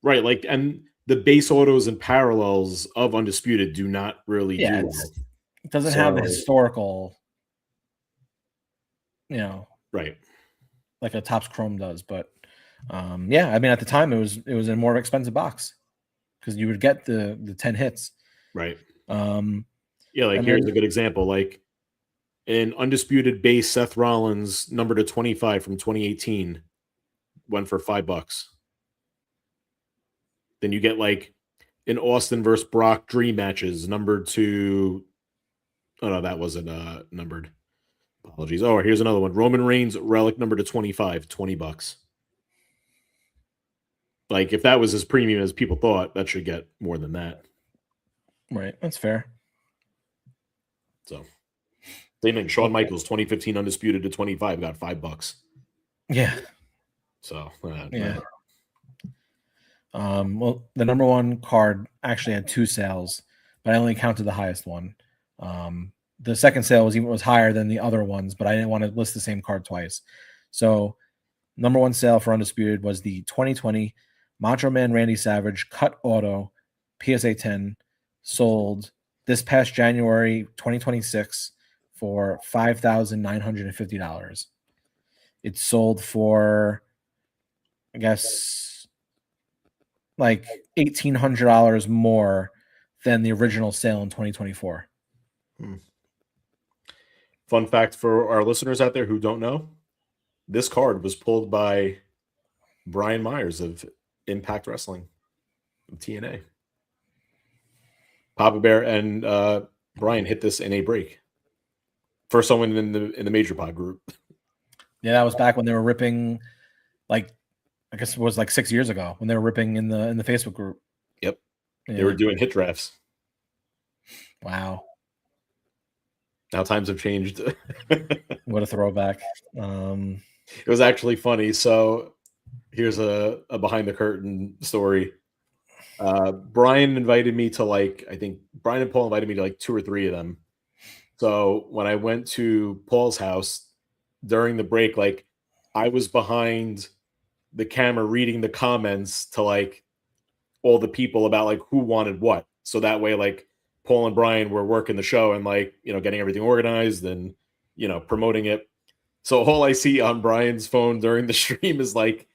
Right, like, and the base autos and parallels of Undisputed do not really do well. It doesn't have the historical, right, like a Topps Chrome does. But I mean, at the time it was a more expensive box because you would get the 10 hits. Right. Here's a good example. Like an Undisputed base Seth Rollins number to 25 from 2018 went for $5. Then you get like an Austin versus Brock Dream matches numbered to. Oh no, that wasn't numbered. Apologies. Oh, here's another one. Roman Reigns relic number to 25, $20. Like if that was as premium as people thought, that should get more than that. Right, that's fair. So, same thing. Shawn Michaels 2015 Undisputed to 25 got $5. Yeah. So yeah. Well, the number 1 card actually had 2 sales, but I only counted the highest one. The second sale was higher than the other ones, but I didn't want to list the same card twice. So, number 1 sale for Undisputed was the 2020 Macho Man Randy Savage Cut Auto PSA 10, sold this past January 2026 for $5,950. It sold for, I guess, like $1,800 more than the original sale in 2024. Fun fact for our listeners out there who don't know, this card was pulled by Brian Myers of Impact Wrestling, of TNA. Papa Bear and Brian hit this in a break. First someone in the Major Pod group. Yeah, that was back when they were ripping, like, I guess it was like 6 years ago when they were ripping in the Facebook group. Yep. Yeah. They were doing hit drafts. Wow. Now times have changed. What a throwback. It was actually funny. So here's a behind the curtain story. Brian invited me to I think Brian and Paul invited me to 2 or 3 of them. So when I went to Paul's house during the break, I was behind the camera reading the comments to all the people about who wanted what. So that way, Paul and Brian were working the show and getting everything organized and, promoting it. So all I see on Brian's phone during the stream is the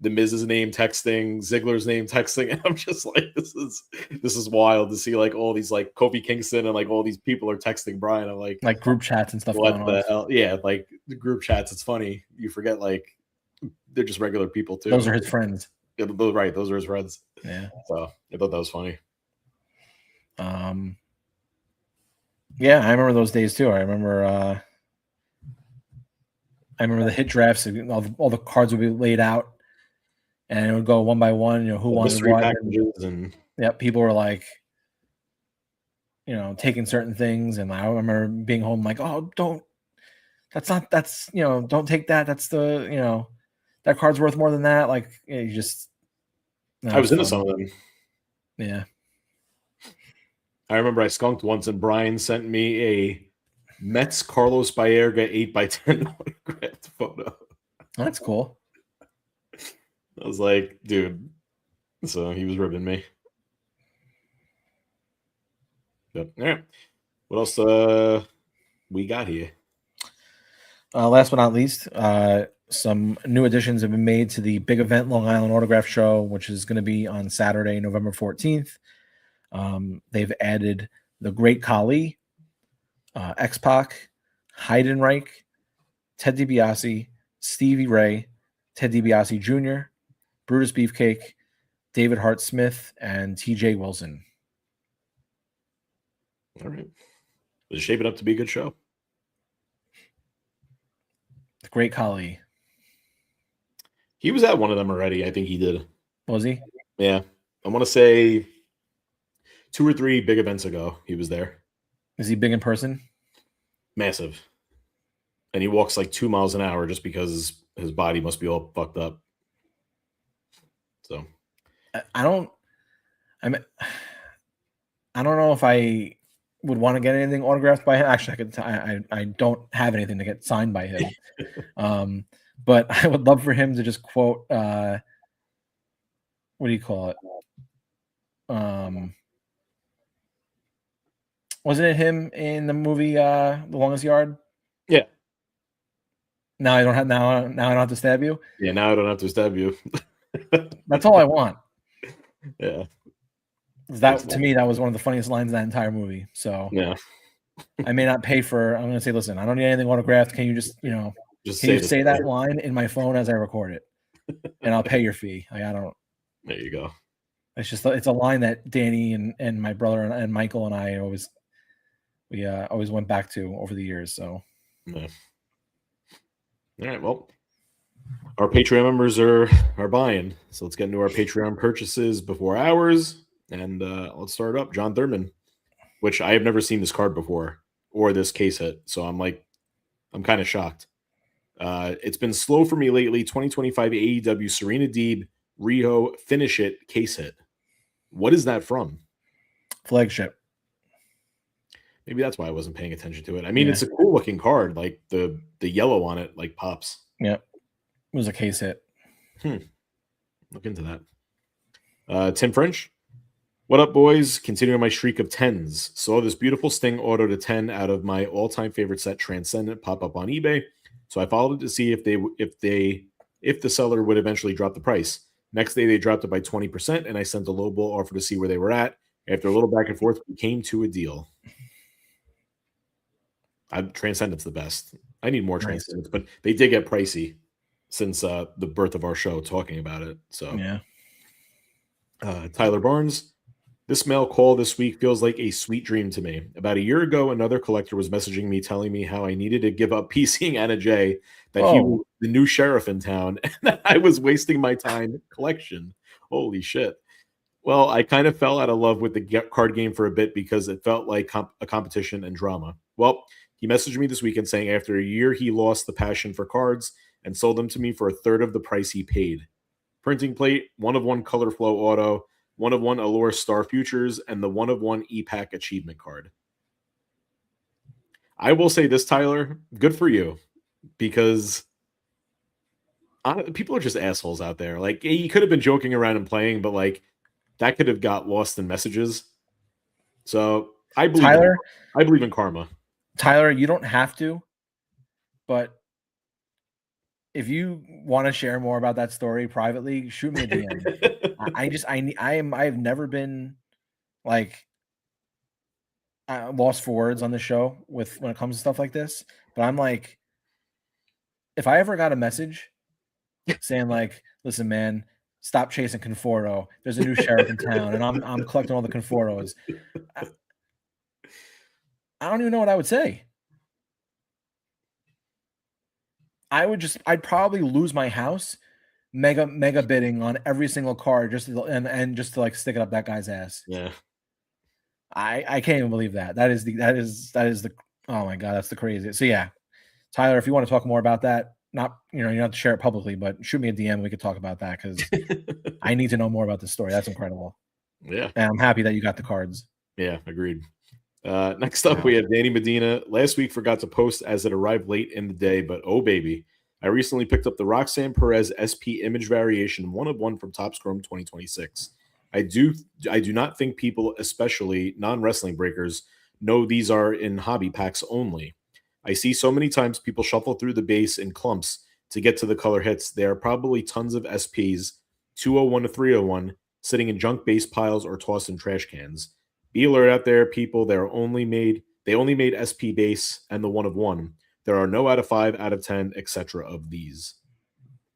Miz's name texting, Ziggler's name texting, and I'm just this is wild to see all these Kofi Kingston and all these people are texting Brian. I'm like group chats and stuff. What the hell? Yeah, the group chats. It's funny. You forget they're just regular people too. Those are his friends. Yeah, right. Those are his friends. Yeah. So I thought that was funny. Yeah, I remember those days too. I remember I remember the hit drafts, and all the cards would be laid out, and it would go one by one. Who The wanted mystery what. packages and Yeah, people were like, taking certain things, and I remember being home like, oh, don't take that. That's that card's worth more than that. Like, you just. I was into fun. some of them. Yeah. I remember I skunked once, and Brian sent me a Mets Carlos Baerga 8x10 autographed photo. That's cool. I was like, dude. So he was ribbing me. Yep. All right. What else we got here? Last but not least, some new additions have been made to the big event Long Island Autograph Show, which is going to be on Saturday, November 14th. They've added the Great Khali, X-Pac, Heidenreich, Ted DiBiase, Stevie Ray, Ted DiBiase Jr., Brutus Beefcake, David Hart Smith, and TJ Wilson. All right. It's shaping up to be a good show. The Great Khali. He was at one of them already. I think he did. Was he? Yeah. I want to say 2 or 3 big events ago, he was there. Is he big in person? Massive. And he walks like 2 miles an hour just because his body must be all fucked up. So I don't know if I would want to get anything autographed by him. Actually, I don't have anything to get signed by him. But I would love for him to just quote, what do you call it? Wasn't it him in the movie The Longest Yard? Yeah. Now I don't have to stab you. Yeah, now I don't have to stab you. That's all I want. Yeah. That to me, that was one of the funniest lines in that entire movie. So yeah. I may not pay for. I'm going to say, listen, I don't need anything autographed. Can you just say that line in my phone as I record it, and I'll pay your fee. Like, I don't. There you go. It's a line that Danny and my brother and Michael and I always went back to over the years. So. Yeah. All right. Well, our Patreon members are buying, so let's get into our Patreon purchases before ours, and let's start up. John Thurman, which I have never seen this card before or this case hit, so I'm kind of shocked. It's been slow for me lately. 2025 AEW Serena Deeb Riho Finish It case hit. What is that from? Flagship. Maybe that's why I wasn't paying attention to it. I mean, It's a cool looking card. Like the yellow on it, like pops. Yep. It was a case hit. Look into that. Tim French. What up, boys? Continuing my streak of 10s. Saw this beautiful Sting auto to 10 out of my all-time favorite set, Transcendent, pop up on eBay. So I followed it to see if the seller would eventually drop the price. Next day, they dropped it by 20%, and I sent a lowball offer to see where they were at. After a little back and forth, we came to a deal. Transcendent's the best. I need more Transcendents, but they did get pricey since the birth of our show talking about it. So yeah. Tyler Barnes. This mail call this week feels like a sweet dream to me. About a year ago, another collector was messaging me telling me how I needed to give up PCing Anna Jay, that he was the new sheriff in town, and that I was wasting my time collection. Holy shit. Well, I kind of fell out of love with the card game for a bit because it felt like a competition and drama. Well, he messaged me this weekend saying after a year, he lost the passion for cards and sold them to me for a third of the price he paid. Printing plate, 1-of-1 Color Flow Auto, 1-of-1 Allure Star Futures, and the 1-of-1 EPAC Achievement card. I will say this, Tyler, good for you, because people are just assholes out there. Like, he could have been joking around and playing, but like that could have got lost in messages. So I believe in karma. Tyler, you don't have to, but if you want to share more about that story privately, shoot me a DM. I've never been like lost for words on the show when it comes to stuff like this. But I'm like, if I ever got a message saying like, listen, man, stop chasing Conforto. There's a new sheriff in town, and I'm collecting all the Confortos. I don't even know what I would say. I'd probably lose my house mega bidding on every single card just to, and just to like stick it up that guy's ass. Yeah. I can't even believe that. That is the oh my god, that's the craziest. So yeah, Tyler, if you want to talk more about that, not you don't have to share it publicly, but shoot me a DM and we could talk about that because I need to know more about this story. That's incredible. Yeah. And I'm happy that you got the cards. Yeah, agreed. Next up, we have Danny Medina. Last week forgot to post as it arrived late in the day, but oh baby, I recently picked up the Roxanne Perez SP image variation 1/1 from Topps Chrome 2026. I do not think people, especially non-wrestling breakers, know these are in hobby packs only. I see so many times people shuffle through the base in clumps to get to the color hits. There are probably tons of SPs, 201 to 301, sitting in junk base piles or tossed in trash cans. Be alert out there, people. They only made SP base and the 1/1. There are no out of 5, out of 10, etc. of these.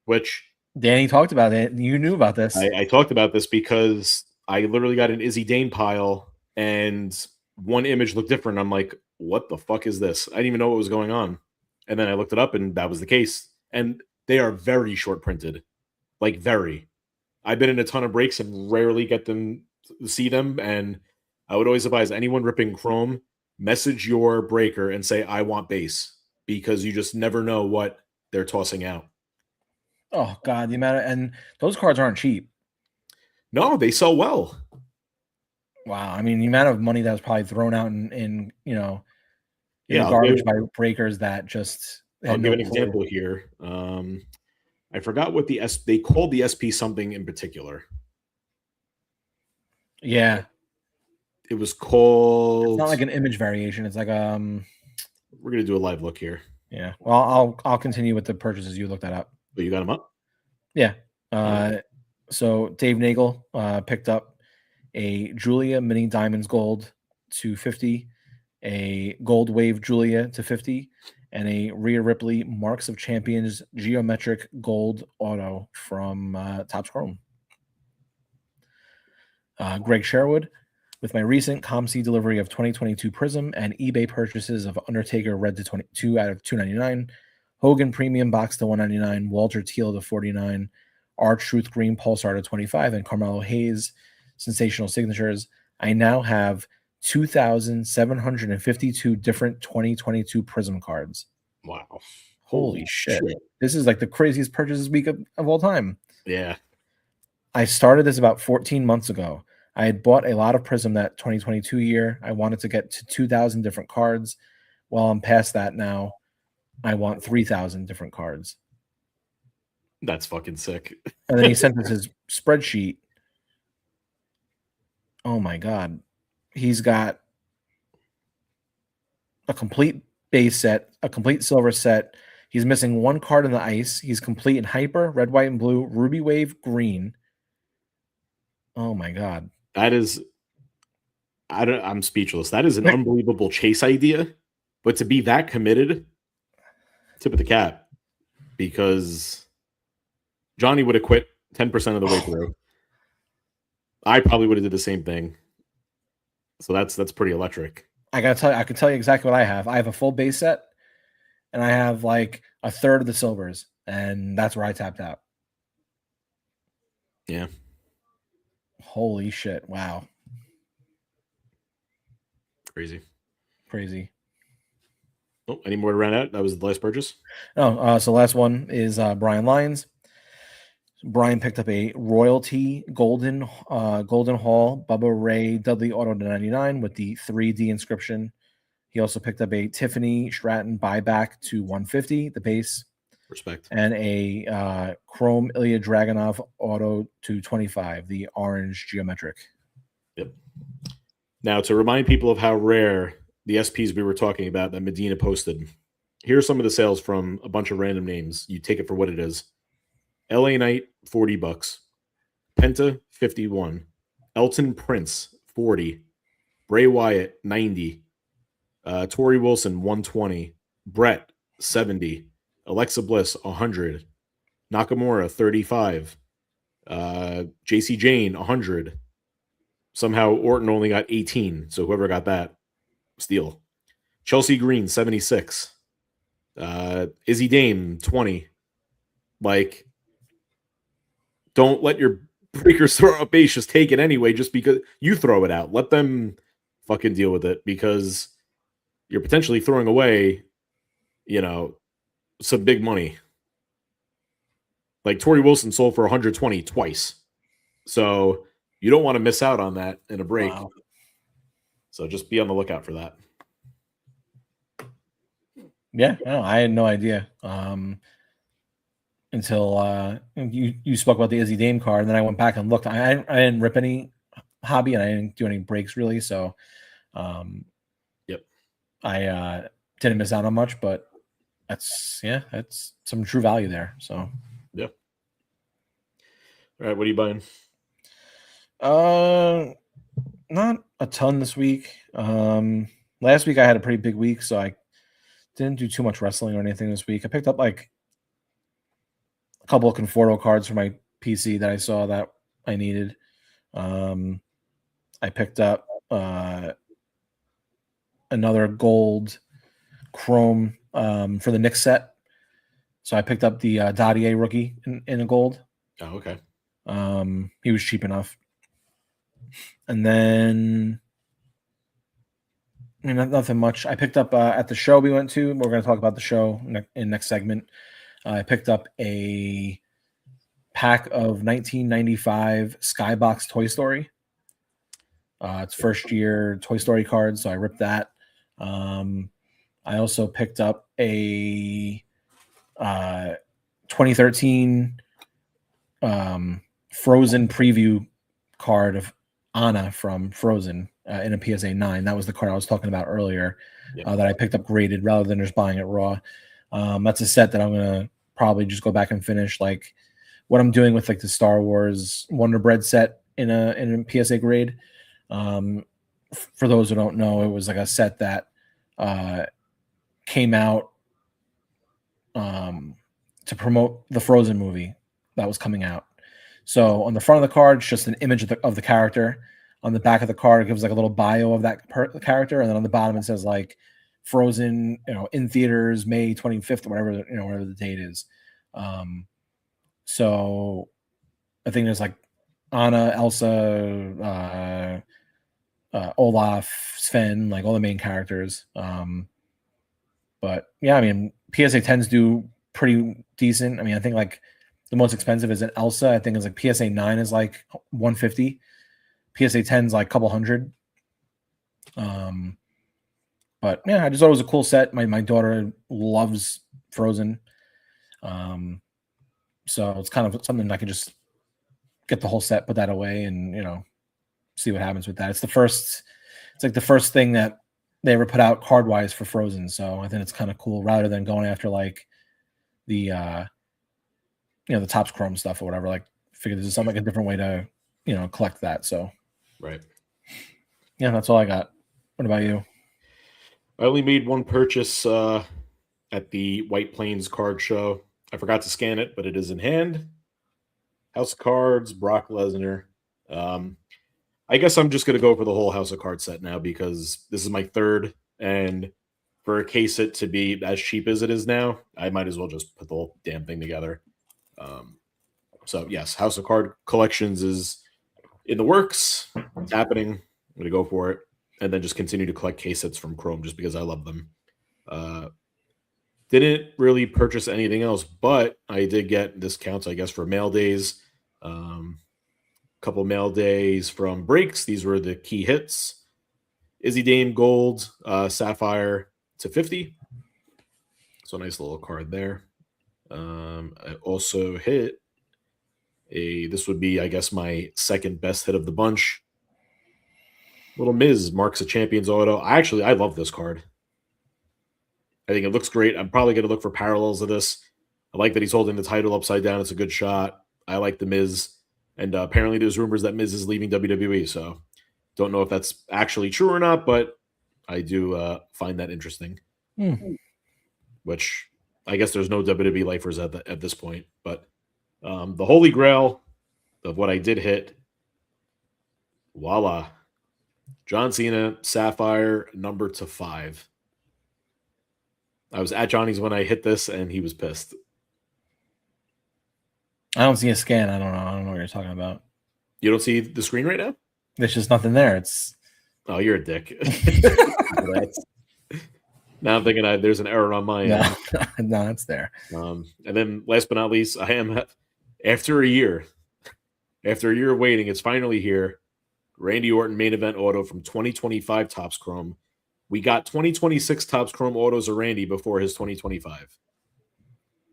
Which Danny talked about it. You knew about this. I talked about this because I literally got an Izzy Dane pile and one image looked different. I'm like, what the fuck is this? I didn't even know what was going on. And then I looked it up and that was the case. And they are very short printed. Like very. I've been in a ton of breaks and rarely get them see them. And I would always advise anyone ripping Chrome, message your breaker and say, I want base, because you just never know what they're tossing out. Oh god, the amount of, and those cards aren't cheap. No, they sell well. Wow. I mean, the amount of money that was probably thrown out in the Yeah, garbage by breakers that just I'll give an example here. I forgot what they called the SP something in particular. Yeah. It was called. It's not like an image variation. It's like we're gonna do a live look here. Yeah. Well, I'll continue with the purchases. You look that up. But you got them up? Yeah. So Dave Nagel picked up a Julia Mini Diamonds Gold to 50, a Gold Wave Julia to 50, and a Rhea Ripley Marks of Champions Geometric Gold Auto from Topps Chrome. Greg Sherwood, with my recent ComC delivery of 2022 Prism and eBay purchases of Undertaker Red to 22 out of 299, Hogan Premium Box to 199, Walter Teal to 49, R-Truth Green Pulsar to 25, and Carmelo Hayes Sensational Signatures, I now have 2,752 different 2022 Prism cards. Wow. Holy shit. This is like the craziest purchases week of all time. Yeah. I started this about 14 months ago. I had bought a lot of Prism that 2022 year. I wanted to get to 2,000 different cards. Well, I'm past that now. I want 3,000 different cards. That's fucking sick. And then he sent us his spreadsheet. Oh my God. He's got a complete base set, a complete silver set. He's missing one card in the ice. He's complete in hyper, red, white, and blue, ruby wave, green. Oh my God. That is, I'm speechless. That is an unbelievable chase idea, but to be that committed, tip of the cap, because Johnny would have quit 10% of the way through. I probably would have did the same thing. So that's pretty electric. I gotta tell you, I can tell you exactly what I have. I have a full base set, and I have like a third of the silvers, and that's where I tapped out. Yeah. Holy shit! Wow. Crazy. Oh, any more to round out? That was the last purchase. Oh, so last one is Brian Lyons. Brian picked up a Royalty Golden Hall Bubba Ray Dudley Auto to 99 with the 3D inscription. He also picked up a Tiffany Stratton buyback to 150, the base. Respect. And a Chrome Ilya Dragunov Auto to 25, the orange geometric. Yep. Now, to remind people of how rare the SPs we were talking about that Medina posted, here are some of the sales from a bunch of random names. You take it for what it is. LA Knight, $40. Penta, 51. Elton Prince, 40. Bray Wyatt, 90. Tori Wilson, 120. Brett, 70. Alexa Bliss, 100. Nakamura, 35. JC Jane, 100. Somehow Orton only got 18, so whoever got that, steal. Chelsea Green, 76. Izzy Dame 20. Like, don't let your breakers throw a base, just take it anyway, just because you throw it out. Let them fucking deal with it, because you're potentially throwing away, some big money. Like Torrey Wilson sold for 120 twice. So you don't want to miss out on that in a break. Wow. So just be on the lookout for that. Yeah, no, I had no idea until you spoke about the Izzy Dame card, and then I went back and looked. I didn't rip any hobby, and I didn't do any breaks really, so Yep. I didn't miss out on much, but that's some true value there. So yeah. All right, what are you buying? Not a ton this week. Last week I had a pretty big week, so I didn't do too much wrestling or anything this week. I picked up like a couple of Conforto cards for my PC that I saw that I needed. I picked up another gold chrome for the Knicks set. So I picked up the Dadier rookie in a gold. Oh, okay. He was cheap enough. And then nothing much. I picked up at the show we went to. We're going to talk about the show in next segment. I picked up a pack of 1995 Skybox Toy Story. It's first year Toy Story cards, so I ripped that. I also picked up a 2013 Frozen preview card of Anna from Frozen in a PSA 9. That was the card I was talking about earlier that I picked up graded rather than just buying it raw. That's a set that I'm going to probably just go back and finish, like what I'm doing with like the Star Wars Wonder Bread set in a PSA grade. For those who don't know, it was like a set that came out to promote the Frozen movie that was coming out. So on the front of the card, it's just an image of the character. On the back of the card, it gives like a little bio of that character, and then on the bottom it says like Frozen, in theaters May 25th or whatever the date is. So I think there's like Anna, Elsa, Olaf, Sven, like all the main characters. But yeah, I mean, PSA 10s do pretty decent. I mean, I think like the most expensive is an Elsa. I think it's like PSA 9 is like 150. PSA 10 is like a couple hundred. But yeah, I just thought it was a cool set. My daughter loves Frozen. So it's kind of something I could just get the whole set, put that away, and see what happens with that. It's like the first thing that they ever put out card wise for Frozen. So I think it's kind of cool rather than going after like the the Topps Chrome stuff or whatever. Like, figure this is something like a different way to collect that. So right. Yeah, that's all I got. What about you? I only made one purchase at the White Plains card show. I forgot to scan it, but it is in hand. House of Cards, Brock Lesnar. I guess I'm just going to go for the whole House of Cards set now because this is my third. And for a case it to be as cheap as it is now, I might as well just put the whole damn thing together. So, yes, House of Card Collections is in the works. It's happening. I'm going to go for it. And then just continue to collect case sets from Chrome just because I love them. Didn't really purchase anything else, but I did get discounts, I guess, for mail days. Couple mail days from breaks. These were the key hits. Izzy Dame Gold, Sapphire to 50. So a nice little card there. I also hit this would be, I guess, my second best hit of the bunch. Little Miz Marks of Champions auto. I love this card. I think it looks great. I'm probably going to look for parallels of this. I like that he's holding the title upside down. It's a good shot. I like the Miz. And apparently there's rumors that Miz is leaving WWE. So don't know if that's actually true or not, but I do find that interesting. Which I guess there's no WWE lifers at this point. But the holy grail of what I did hit, voila. John Cena, Sapphire, number to 5. I was at Johnny's when I hit this, and he was pissed. I don't see a scan. I don't know what you're talking about. You don't see the screen right now? There's just nothing there. It's Oh, you're a dick. Now I'm thinking there's an error on my end. no, it's there. And then last but not least, I am after a year of waiting, it's finally here. Randy Orton main event auto from 2025 Topps Chrome. We got 2026 Topps Chrome autos of Randy before his 2025,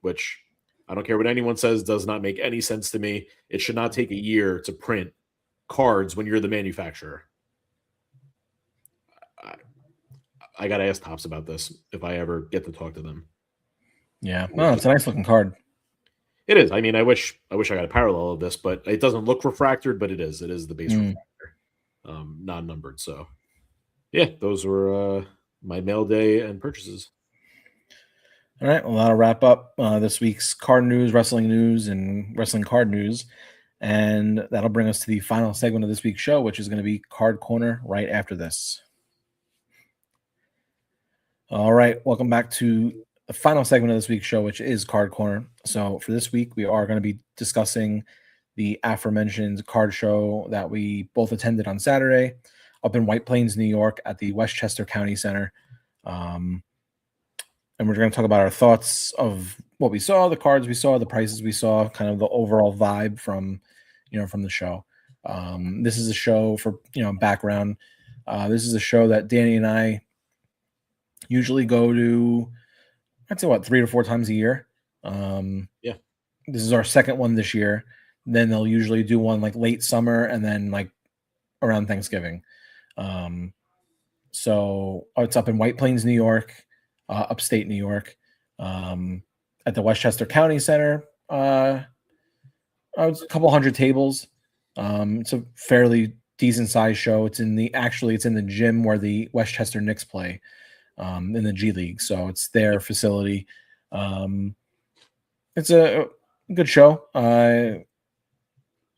which I don't care what anyone says, does not make any sense to me. It should not take a year to print cards when you're the manufacturer. I got to ask Topps about this if I ever get to talk to them. Yeah, no, it's a nice looking card. It is. I mean, I wish I got a parallel of this, but it doesn't look refractored, but it is. It is the base refractor, non-numbered. So, yeah, those were my mail day and purchases. All right, well, that'll wrap up this week's card news, wrestling news, and wrestling card news. And that'll bring us to the final segment of this week's show, which is going to be Card Corner right after this. All right, welcome back to the final segment of this week's show, which is Card Corner. So for this week, we are going to be discussing the aforementioned card show that we both attended on Saturday up in White Plains, New York at the Westchester County Center. And we're going to talk about our thoughts of what we saw, the cards we saw, the prices we saw, kind of the overall vibe from the show. This is a show for, background. This is a show that Danny and I usually go to, I'd say 3 to 4 times a year. Yeah. This is our second one this year. Then they'll usually do one like late summer and then like around Thanksgiving. So it's up in White Plains, New York, upstate New York, at the Westchester County Center. It's a couple hundred tables. It's a fairly decent sized show. It's in the gym where the Westchester Knicks play. In the G League, so it's their facility. It's a good show.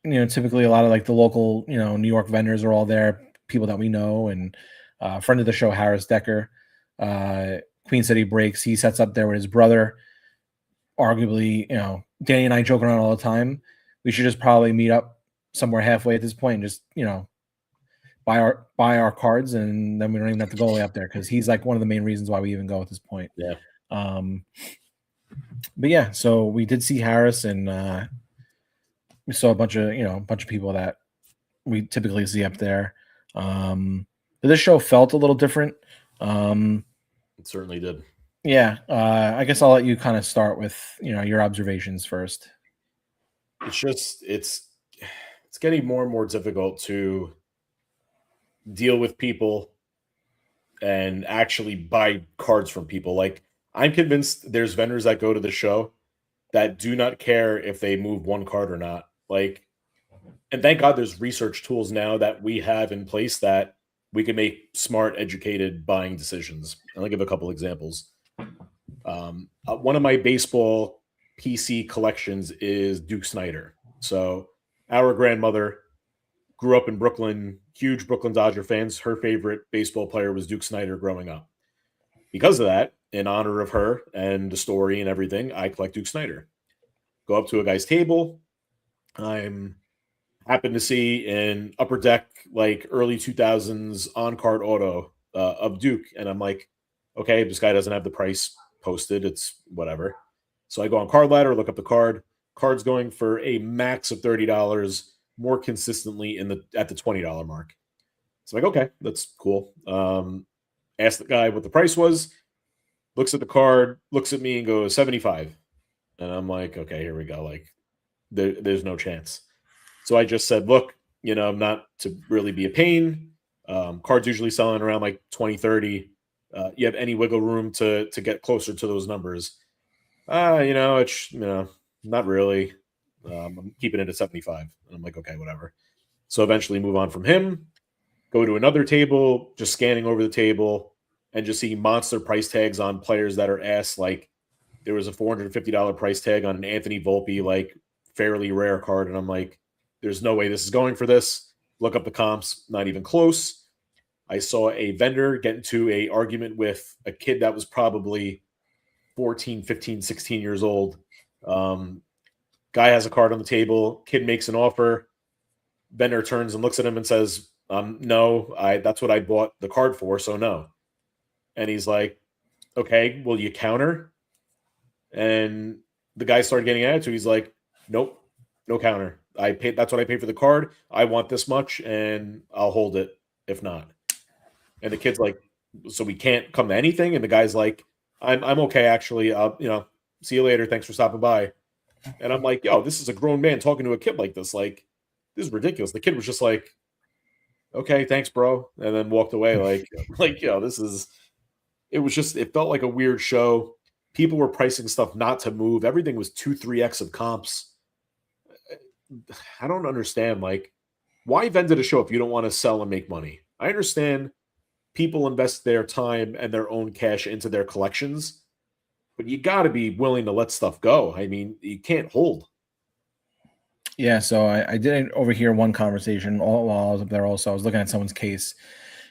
Typically a lot of like the local, New York vendors are all there, people that we know, and friend of the show, Harris Decker, Queen City Breaks. He sets up there with his brother. Arguably, Danny and I joke around all the time. We should just probably meet up somewhere halfway at this point and just, buy our cards, and then we don't even have to go all the way up there because he's like one of the main reasons why we even go at this point. Yeah. But yeah, so we did see Harris, and we saw a bunch of people that we typically see up there. But this show felt a little different. It certainly did. Yeah. I guess I'll let you kind of start with, your observations first. It's getting more and more difficult to deal with people and actually buy cards from people. Like, I'm convinced there's vendors that go to the show that do not care if they move one card or not. Like, and thank God there's research tools now that we have in place that we can make smart, educated buying decisions. And I'll give a couple examples. One of my baseball PC collections is Duke Snider. So our grandmother grew up in Brooklyn, huge Brooklyn Dodger fans. Her favorite baseball player was Duke Snider growing up. Because of that, in honor of her and the story and everything, I collect Duke Snider. Go up to a guy's table. I'm happen to see an upper deck, like early 2000s on-card auto of Duke. And I'm like, okay, this guy doesn't have the price posted. It's whatever. So I go on Card Ladder, look up the card. Card's going for a max of $30, more consistently at the $20 mark. So I'm like, okay, that's cool. Ask the guy what the price was, looks at the card, looks at me and goes 75. And I'm like, okay, here we go. Like there's no chance. So I just said, look, not to really be a pain. Cards usually selling around like 20, 30. You have any wiggle room to get closer to those numbers? It's, not really. I'm keeping it at 75. And I'm like, okay, whatever. So eventually move on from him, go to another table, just scanning over the table and just seeing monster price tags on players that are asked. Like there was a $450 price tag on an Anthony Volpe, like fairly rare card. And I'm like, there's no way this is going for this. Look up the comps, not even close. I saw a vendor get into a argument with a kid that was probably 14, 15, 16 years old. Guy has a card on the table. Kid makes an offer. Vendor turns and looks at him and says, no, that's what I bought the card for, so no. And he's like, okay, will you counter? And the guy started getting attitude. He's like, nope, no counter. I paid. That's what I paid for the card. I want this much, and I'll hold it if not. And the kid's like, so we can't come to anything. And the guy's like, I'm okay actually. See you later. Thanks for stopping by. And I'm like, yo, this is a grown man talking to a kid like this. Like, this is ridiculous. The kid was just like, okay, thanks, bro, and then walked away. This is. It felt like a weird show. People were pricing stuff not to move. Everything was 2-3x of comps. I don't understand. Like, why vendor a show if you don't want to sell and make money? I understand people invest their time and their own cash into their collections, but you got to be willing to let stuff go. I mean, you can't hold. Yeah, so I did overhear one conversation while I was up there. Also, I was looking at someone's case,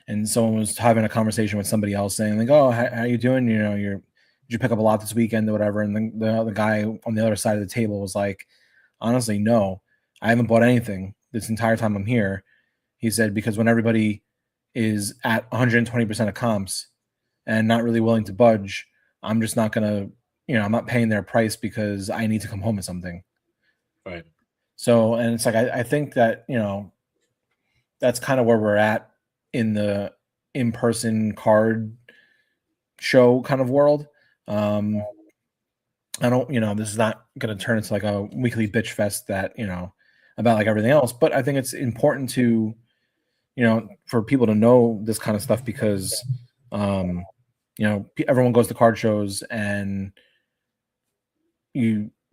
and someone was having a conversation with somebody else, saying like, "Oh, how you doing? Did you pick up a lot this weekend or whatever?" And then the guy on the other side of the table was like, "Honestly, no, I haven't bought anything this entire time I'm here." He said, because when everybody is at 120% of comps and not really willing to budge, I'm just not gonna, I'm not paying their price because I need to come home with something. Right. So, and it's like, I think that, that's kind of where we're at in the in-person card show kind of world. I don't, this is not going to turn into like a weekly bitch fest that, about like everything else, but I think it's important to, for people to know this kind of stuff because, everyone goes to card shows and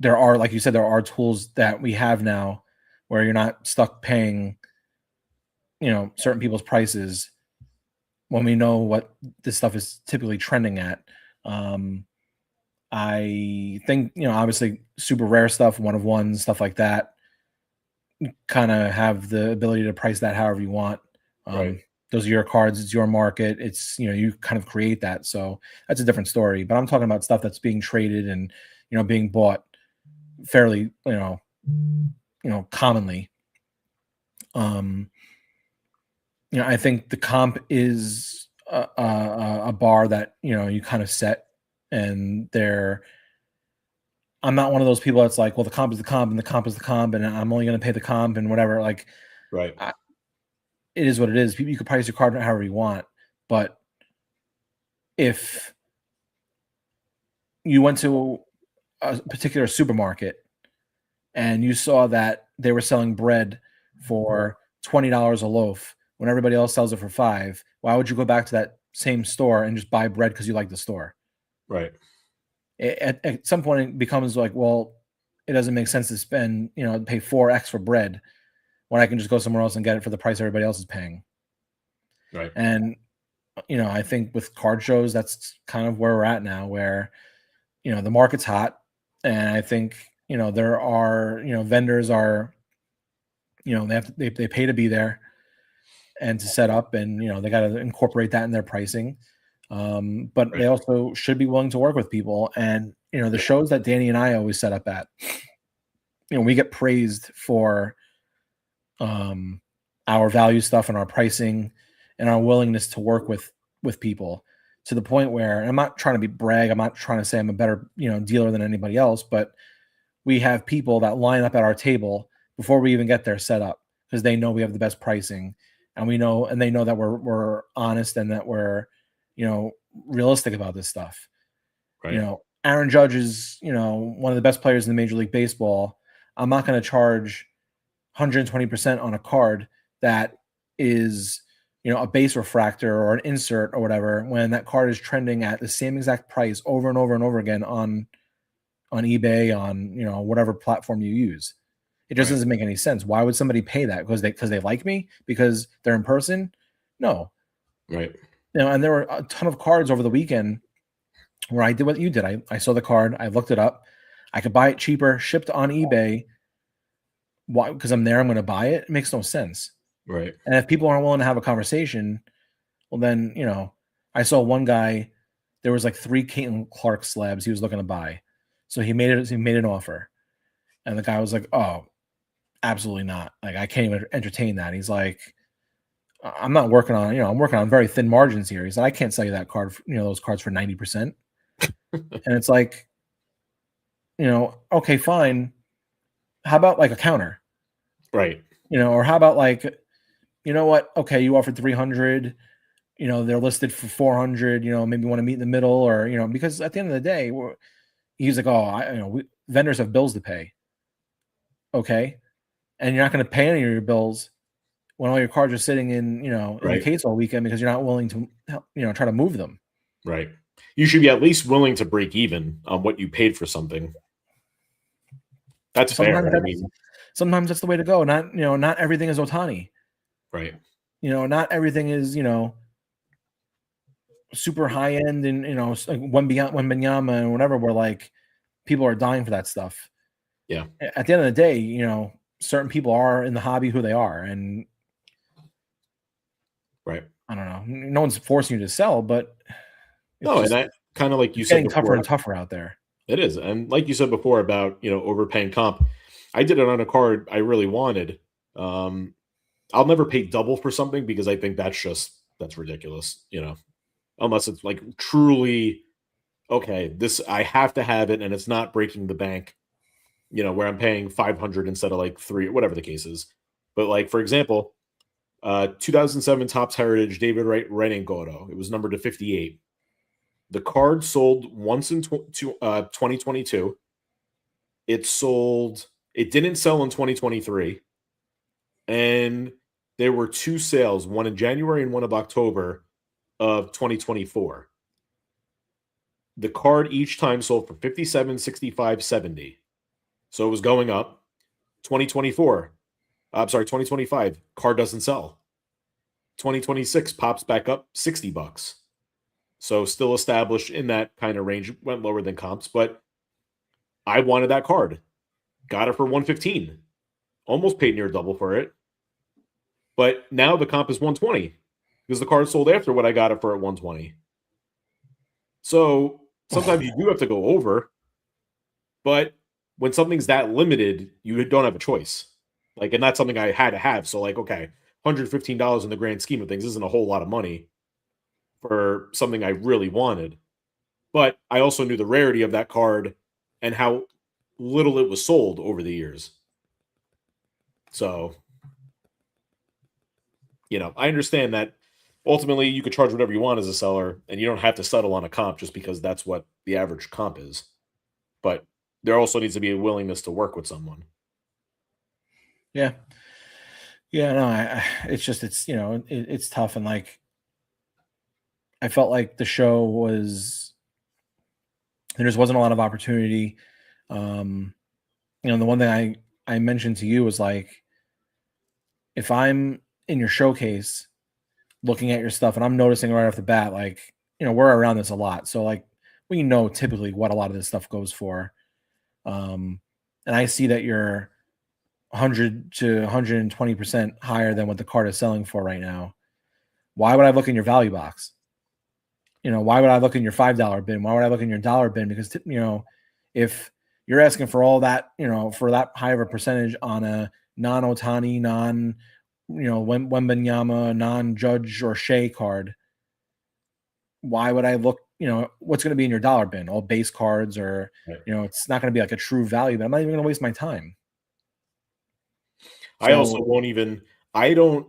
there are, like you said, there are tools that we have now where you're not stuck paying, certain people's prices when we know what this stuff is typically trending at. I think, obviously super rare stuff, one of one, stuff like that, kind of have the ability to price that however you want. Right. Those are your cards. It's your market. It's, you kind of create that. So that's a different story, but I'm talking about stuff that's being traded and, being bought fairly, commonly. I think the comp is a bar that, you kind of set, and I'm not one of those people that's like, well, the comp is the comp and the comp is the comp, and I'm only going to pay the comp and whatever. Like, right. It is what it is. You can price your card however you want, but if you went to a particular supermarket and you saw that they were selling bread for $20 a loaf when everybody else sells it for $5, why would you go back to that same store and just buy bread because you like the store? Right. At some point it becomes like, well, it doesn't make sense to spend, pay 4x for bread when I can just go somewhere else and get it for the price everybody else is paying. Right. And, I think with card shows, that's kind of where we're at now, where, the market's hot. And I think, there are, vendors are, they pay to be there and to set up, and, they got to incorporate that in their pricing. But they also should be willing to work with people. And, the shows that Danny and I always set up at, we get praised for our value stuff and our pricing and our willingness to work with people, to the point where, and I'm not trying to brag, I'm not trying to say I'm a better, dealer than anybody else, but we have people that line up at our table before we even get there set up because they know we have the best pricing, and they know that we're honest and that we're, realistic about this stuff. Right. Aaron Judge is, one of the best players in the Major League Baseball. I'm not going to charge 120% on a card that is, a base refractor or an insert or whatever, when that card is trending at the same exact price over and over and over again on eBay, on, whatever platform you use. It just doesn't make any sense. Why would somebody pay that? Because they like me? Because they're in person? No. Right. And there were a ton of cards over the weekend where I did what you did. I saw the card, I looked it up, I could buy it cheaper, shipped on eBay. Why? Because I'm there, I'm going to buy it. It makes no sense. Right. And if people aren't willing to have a conversation, well, then, I saw one guy there was like 3 Caitlin Clark slabs he was looking to buy. So he made an offer. And the guy was like, "Oh, absolutely not. Like, I can't even entertain that." He's like, "I'm not working on, I'm working on very thin margins here." He's like, "I can't sell you that card, those cards for 90%." And it's like, okay, fine. How about like a counter? Right. Or how about like, you know what? Okay, you offered 300, they're listed for 400, maybe want to meet in the middle, or, because at the end of the day, he's like, "Oh, vendors have bills to pay." Okay. And you're not going to pay any of your bills when all your cards are sitting in the Right. case all weekend because you're not willing to try to move them. Right. You should be at least willing to break even on what you paid for something. That's fair. Sometimes that's the way to go. Not everything is Otani. Right. Not everything is super high end, and like Wembanyama and whatever, where like people are dying for that stuff. Yeah. At the end of the day, certain people are in the hobby who they are, and right. I don't know. No one's forcing you to sell, but and that kind of like you said, getting tougher and tougher out there. It is, and like you said before about overpaying comp, I did it on a card I really wanted. I'll never pay double for something because I think that's ridiculous. Unless it's like truly okay, this I have to have it, and it's not breaking the bank. Where I'm paying 500 instead of like 3, whatever the case is. But like for example, 2007 Topps Heritage David Wright Reningotto. It was numbered to 58. The card sold once in 2022. It didn't sell in 2023. And there were 2 sales, one in January and one of October of 2024. The card each time sold for 57, 65, 70. So it was going up. 2025, card doesn't sell. 2026 pops back up $60. So still established in that kind of range, went lower than comps, but I wanted that card. Got it for 115. Almost paid near double for it. But now the comp is 120 because the card sold after what I got it for at 120. So sometimes you do have to go over, but when something's that limited, you don't have a choice. Like, and that's something I had to have. So like, okay, $115 in the grand scheme of things isn't a whole lot of money for something I really wanted. But I also knew the rarity of that card and how little it was sold over the years. So, I understand that ultimately you could charge whatever you want as a seller and you don't have to settle on a comp just because that's what the average comp is. But there also needs to be a willingness to work with someone. Yeah. Yeah, no, it's tough. And like, I felt like the show there just wasn't a lot of opportunity. The one thing I mentioned to you was like, if I'm in your showcase looking at your stuff and I'm noticing right off the bat, like, we're around this a lot. So like, we know typically what a lot of this stuff goes for. And I see that you're 100 to 120% higher than what the card is selling for right now. Why would I look in your value box? Why would I look in your $5 bin? Why would I look in your dollar bin? Because, if you're asking for all that, for that high of a percentage on a non-Otani, Wembanyama, non-Judge or Shea card, why would I look, what's going to be in your dollar bin? All base cards, or, right. It's not going to be like a true value, but I'm not even going to waste my time. I also I don't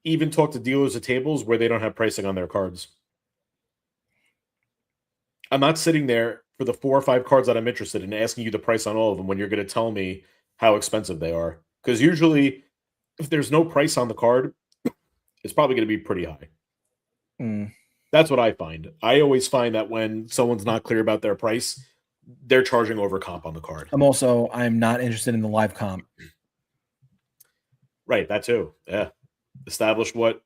even talk to dealers at tables where they don't have pricing on their cards. I'm not sitting there for the 4 or 5 cards that I'm interested in asking you the price on all of them when you're going to tell me how expensive they are. Because usually, if there's no price on the card, it's probably going to be pretty high. That's what I find. I always find that when someone's not clear about their price, they're charging over comp on the card. I'm not interested in the live comp. Right, that too. Yeah. Establish what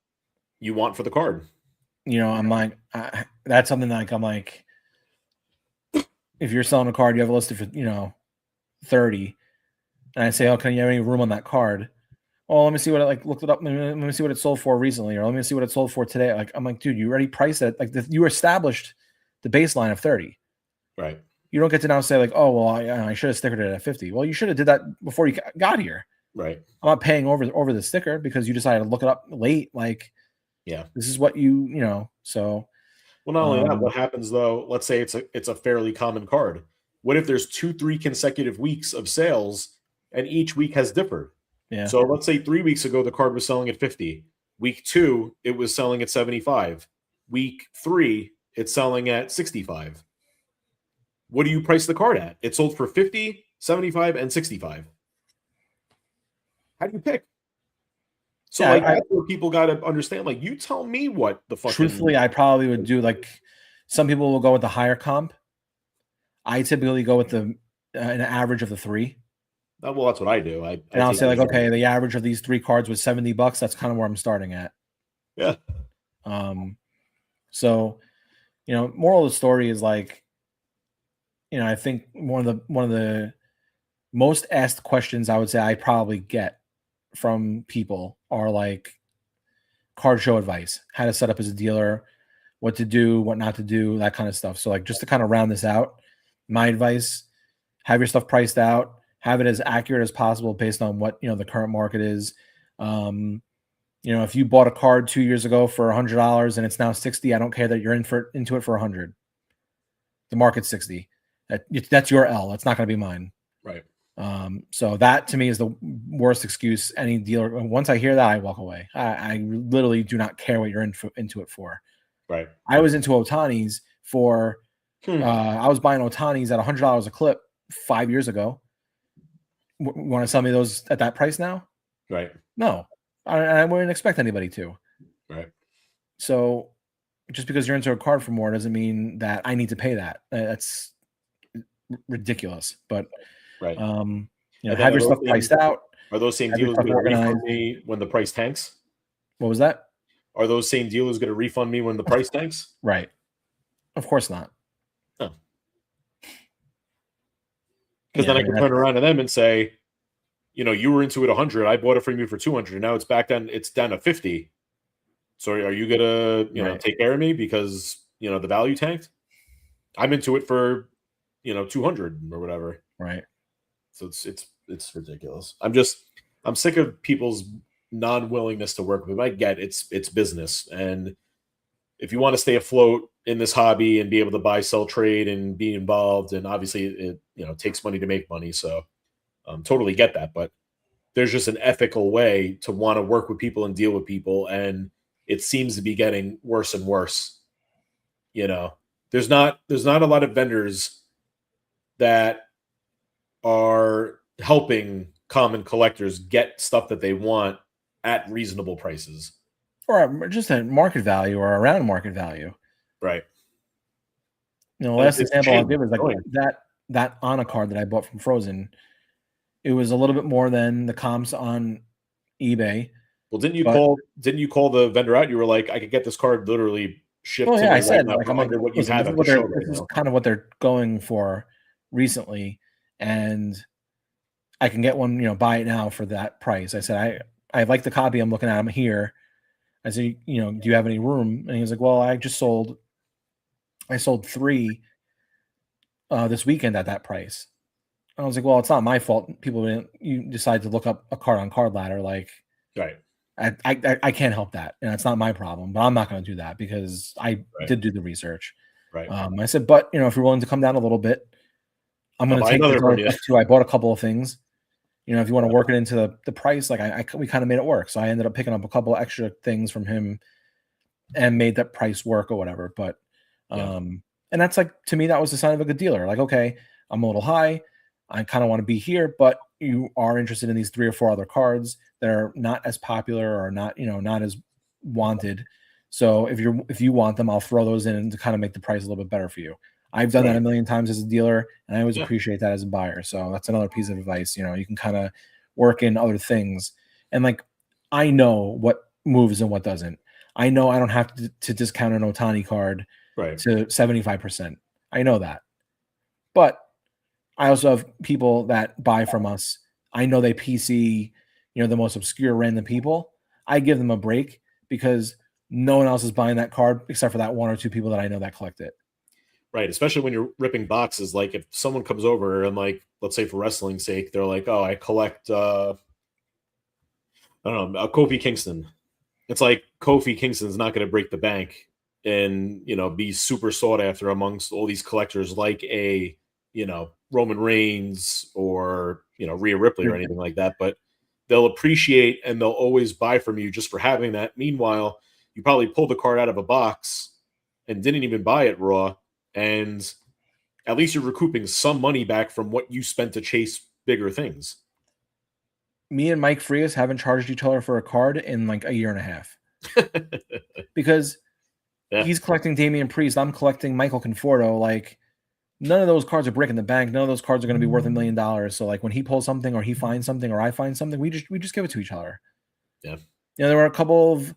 you want for the card. I'm like, that's something like, I'm like, if you're selling a card, you have a listed for, 30, and I say, "Oh, can you have any room on that card?" "Oh, let me see what I looked it up. Let me see what it sold for recently, or let me see what it sold for today." Like, I'm like, dude, you already priced it. Like, you established the baseline of 30. Right. You don't get to now say like, oh, well, I should have stickered it at 50. Well, you should have did that before you got here. Right. I'm not paying over the sticker because you decided to look it up late. Like, yeah, this is what you know. So, well, not only that, what happens though? Let's say it's a fairly common card. What if there's 2-3 consecutive weeks of sales, and each week has differed? yeah. So let's say 3 weeks ago the card was selling at 50. Week 2 it was selling at 75. Week 3 it's selling at 65. What do you price the card at? It sold for 50, 75, and 65. How do you pick? So that's where people got to understand. Like, you tell me what the fuck. Truthfully, I probably would do like some people will go with the higher comp. I typically go with an average of the 3. Well, that's what I do. I'll say like, okay, the average of these 3 cards was $70. That's kind of where I'm starting at. Yeah. So, moral of the story is like, I think one of the most asked questions I would say I probably get from people are like card show advice, how to set up as a dealer, what to do, what not to do, that kind of stuff. So like, just to kind of round this out, my advice, have your stuff priced out, have it as accurate as possible based on what, the current market is. If you bought a card 2 years ago for $100 and it's now 60, I don't care that you're into it for 100. The market's 60. That's your L. That's not going to be mine. Right. So that to me is the worst excuse any dealer. Once I hear that, I walk away. I literally do not care what you're into it for. Right. I was into Ohtani's for, I was buying Ohtani's at $100 a clip 5 years ago. Want to sell me those at that price now? Right. No, I wouldn't expect anybody to. Right. So just because you're into a card for more doesn't mean that I need to pay that. That's ridiculous. But right. Have your stuff priced out. Are those same dealers going to refund me when the price tanks? What was that? Are those same dealers going to refund me when the price tanks? Right. Of course not. No. Because then I can turn around to them and say, you were into it 100. I bought it from you for 200. Now it's back down. It's down to 50. So are you gonna, take care of me because the value tanked? I'm into it for, 200 or whatever. Right. So it's ridiculous. I'm sick of people's non-willingness to work with them. I get it's business, and if you want to stay afloat in this hobby and be able to buy, sell, trade, and be involved, and obviously it takes money to make money. So totally get that, but there's just an ethical way to want to work with people and deal with people, and it seems to be getting worse and worse. There's not a lot of vendors that are helping common collectors get stuff that they want at reasonable prices, or just at market value or around market value. Right. Last example I'll give is like that Ana card that I bought from Frozen. It was a little bit more than the comps on eBay. Well, didn't you call the vendor out? You were like, I could get this card literally shipped. Oh yeah, I said like, I'm under what you have at the show right now. This is kind of what they're going for recently, and I can get one, buy it now for that price. I said, I like the copy I'm looking at. I'm here. I said, do you have any room? And he was like, well, I sold 3 this weekend at that price. I was like, well, it's not my fault. You decide to look up a card on Card Ladder. Like, right. I can't help that. And it's not my problem, but I'm not going to do that because I did do the research. Right. I said, but if you're willing to come down a little bit, I'm going to take this too. I bought a couple of things. If you want to work it into the price, like we kind of made it work. So I ended up picking up a couple extra things from him and made that price work or whatever. But, and that's like, to me, that was the sign of a good dealer. Like, okay, I'm a little high. I kind of want to be here, but you are interested in these 3 or 4 other cards that are not as popular or not, not as wanted. So if you want them, I'll throw those in to kind of make the price a little bit better for you. I've done that a million times as a dealer, and I always appreciate that as a buyer. So that's another piece of advice. You can kind of work in other things. And like, I know what moves and what doesn't. I know I don't have to discount an Ohtani card to 75%. I know that. But I also have people that buy from us. I know they PC, the most obscure random people. I give them a break because no one else is buying that card except for that 1 or 2 people that I know that collect it. Right, especially when you're ripping boxes. Like if someone comes over and like, let's say for wrestling's sake, they're like, "Oh, I collect, I don't know, Kofi Kingston." It's like Kofi Kingston's not going to break the bank and be super sought after amongst all these collectors like a Roman Reigns or Rhea Ripley or anything like that. But they'll appreciate and they'll always buy from you just for having that. Meanwhile, you probably pulled the card out of a box and didn't even buy it raw, and at least you're recouping some money back from what you spent to chase bigger things. Me and Mike Frias haven't charged each other for a card in like a year and a half because he's collecting Damian Priest. I'm collecting Michael Conforto. Like, none of those cards are breaking the bank. None of those cards are going to be worth $1 million. So like when he pulls something or he finds something or I find something, we just give it to each other. Yeah. There were a couple of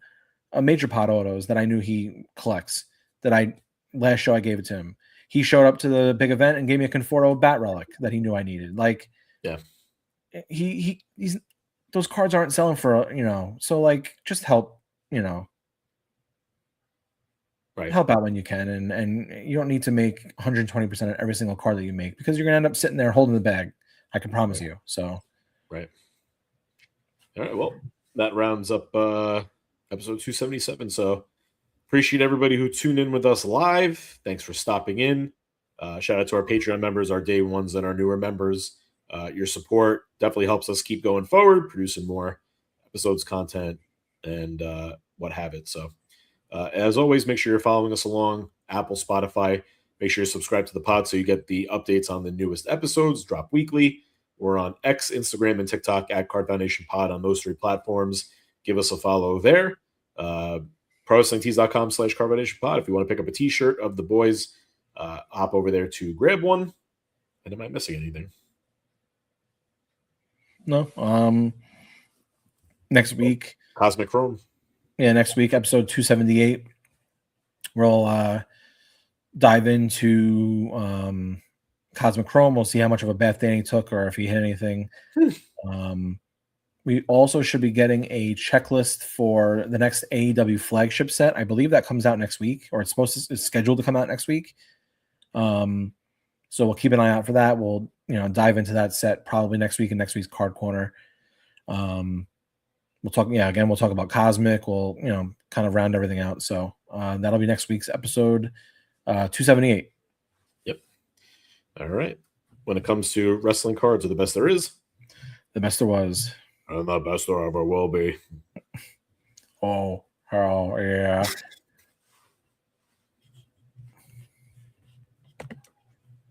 major pot autos that I knew he collects that last show I gave it to him. He showed up to the big event and gave me a Conforto bat relic that he knew I needed. Like, yeah, he's those cards aren't selling for, so like just help, right. Help out when you can. And you don't need to make 120% of every single card that you make because you're going to end up sitting there holding the bag. I can promise you. So, right. All right. Well, that rounds up episode 277. So appreciate everybody who tuned in with us live. Thanks for stopping in. Shout out to our Patreon members, our day ones, and our newer members. Your support definitely helps us keep going forward, producing more episodes, content, and what have it. So, as always, make sure you're following us along Apple, Spotify. Make sure you subscribe to the pod so you get the updates on the newest episodes, drop weekly. We're on X, Instagram, and TikTok at Card Foundation Pod on those 3 platforms. Give us a follow there. ProWrestlingTees.com/Card Foundation Pod. If you want to pick up a t-shirt of the boys, hop over there to grab one. And am I missing anything? No. Next week, Cosmic Chrome. Yeah, next week, episode 278. We'll dive into Cosmic Chrome. We'll see how much of a bath Danny took or if he hit anything. We also should be getting a checklist for the next AEW flagship set. I believe that comes out next week, or it's scheduled to come out next week. So we'll keep an eye out for that. We'll dive into that set probably next week in next week's Card Corner. We'll talk about Cosmic. We'll kind of round everything out. So that'll be next week's episode 278. Yep. All right. When it comes to wrestling cards, are the best there is, the best there was, and the best there ever will be. Oh yeah.